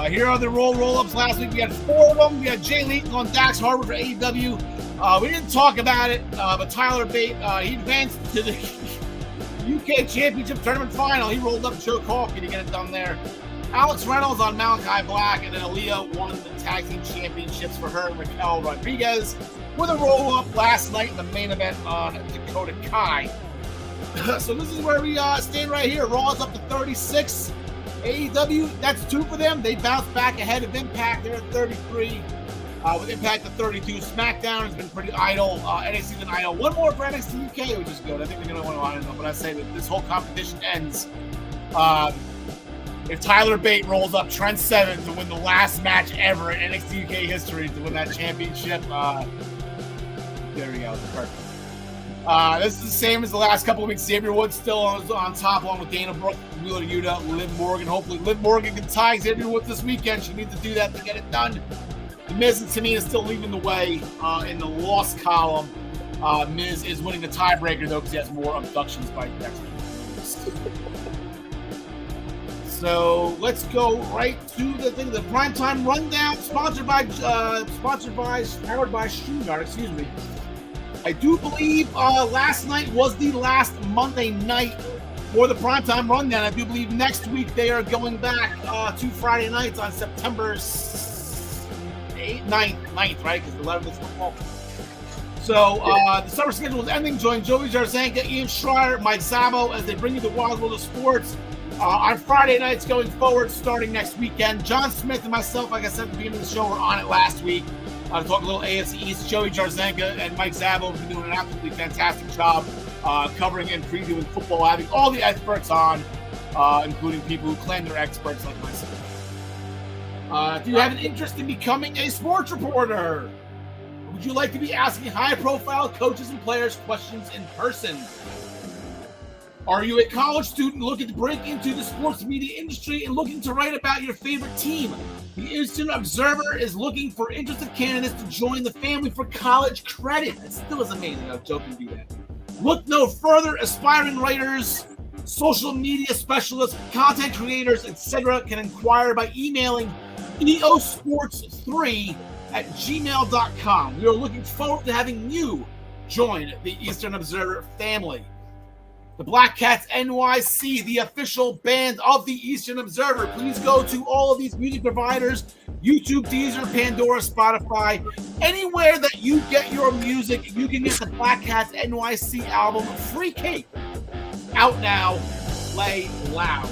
Here are the roll-ups last week. We had 4 of them. We had Jay Lethal on Dax Harwood for AEW. We didn't talk about it, but Tyler Bate, he advanced to the UK Championship Tournament Final. He rolled up Joe Coffey to get it done there. Alex Reynolds on Malachi Black, and then Aaliyah won the Tag Team Championships for her and Raquel Rodriguez with a roll-up last night in the main event on Dakota Kai. So this is where we stand right here. Raw is up to 36. AEW, that's 2 for them. They bounced back ahead of Impact. They're at 33. With Impact at 32. SmackDown has been pretty idle. NXT's been idle. One more for NXT UK, which is good. I think they're going to win a lot of them. But when I say that this whole competition ends if Tyler Bate rolls up Trent Seven to win the last match ever in NXT UK history to win that championship. There we go. Perfect. This is the same as the last couple of weeks. Xavier Woods still on top along with Dana Brooke, Wheeler Yuta, Liv Morgan. Hopefully Liv Morgan can tie Xavier Woods this weekend. She needs to do that to get it done. The Miz and Tamina still leading the way in the loss column. Miz is winning the tiebreaker, though, because he has more abductions by next week. So let's go right to the thing, the primetime rundown, powered by Streamyard, excuse me. I do believe last night was the last Monday night for the primetime rundown. I do believe next week they are going back to Friday nights on September 9th, right? Because the 11th is football. So the summer schedule is ending. Join Joey Jarzanka, Ian Schreier, Mike Zabo as they bring you the Wild World of Sports. On Friday nights going forward, starting next weekend. John Smith and myself, like I said at the beginning of the show, were on it last week. To talk a little AFC East. Joey Jarzanka and Mike Zabo have been doing an absolutely fantastic job covering and previewing football, having all the experts on, including people who claim they're experts like myself. Do you have an interest in becoming a sports reporter? Would you like to be asking high-profile coaches and players questions in person? Are you a college student looking to break into the sports media industry and looking to write about your favorite team? The Eastern Observer is looking for interested candidates to join the family for college credit. That still is amazing how Joe can do that. Look no further. Aspiring writers, social media specialists, content creators, etc. can inquire by emailing eosports3@gmail.com. We are looking forward to having you join the Eastern Observer family. The Black Cats NYC, the official band of the Eastern Observer. Please go to all of these music providers, YouTube, Deezer, Pandora, Spotify. Anywhere that you get your music, you can get the Black Cats NYC album, Free Cape. Out now, play loud.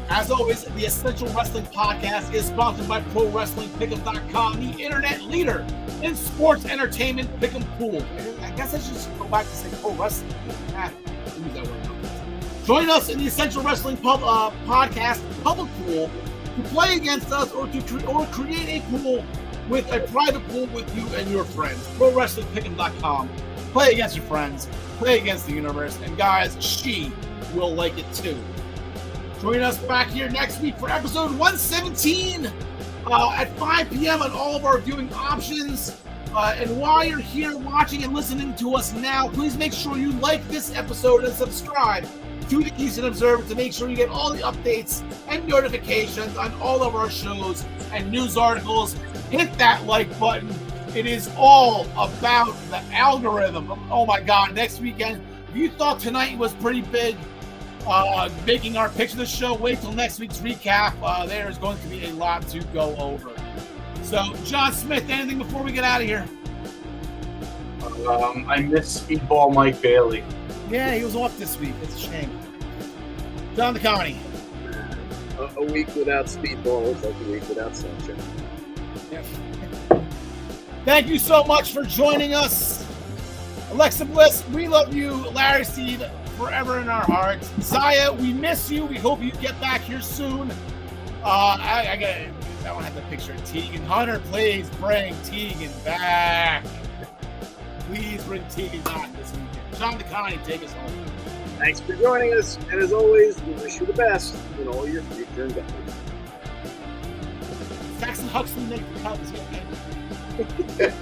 As always, the Essential Wrestling Podcast is sponsored by ProWrestlingPick'em.com, the internet leader in sports entertainment pick'em pool. I guess I should just go back to say pro wrestling. Join us in the Essential Wrestling Podcast public pool to play against us or create a pool with a private pool with you and your friends. ProWrestlingPick'em.com. Play against your friends. Play against the universe. And guys, she will like it too. Join us back here next week for episode 117 at 5 p.m. on all of our viewing options. And while you're here watching and listening to us now, please make sure you like this episode and subscribe to the Eastern Observer to make sure you get all the updates and notifications on all of our shows and news articles. Hit that like button. It is all about the algorithm. Oh my God, next weekend, if you thought tonight was pretty big, making our picks of the show, wait till next week's recap. There is going to be a lot to go over. So, John Smith, anything before we get out of here? I miss Speedball Mike Bailey. Yeah, he was off this week. It's a shame. John the Comedy. A week without Speedball is like a week without sunshine. Yep. Thank you so much for joining us. Alexa Bliss, we love you. Larry Steed, forever in our hearts. Zaya, we miss you. We hope you get back here soon. I don't have the picture of Tegan. Hunter, please bring Tegan back. Please bring Tegan back this weekend. John DeConnie, take us home. Thanks for joining us. And as always, we wish you the best in all your future endeavors. Saxon Huxley make the cut. Is he okay?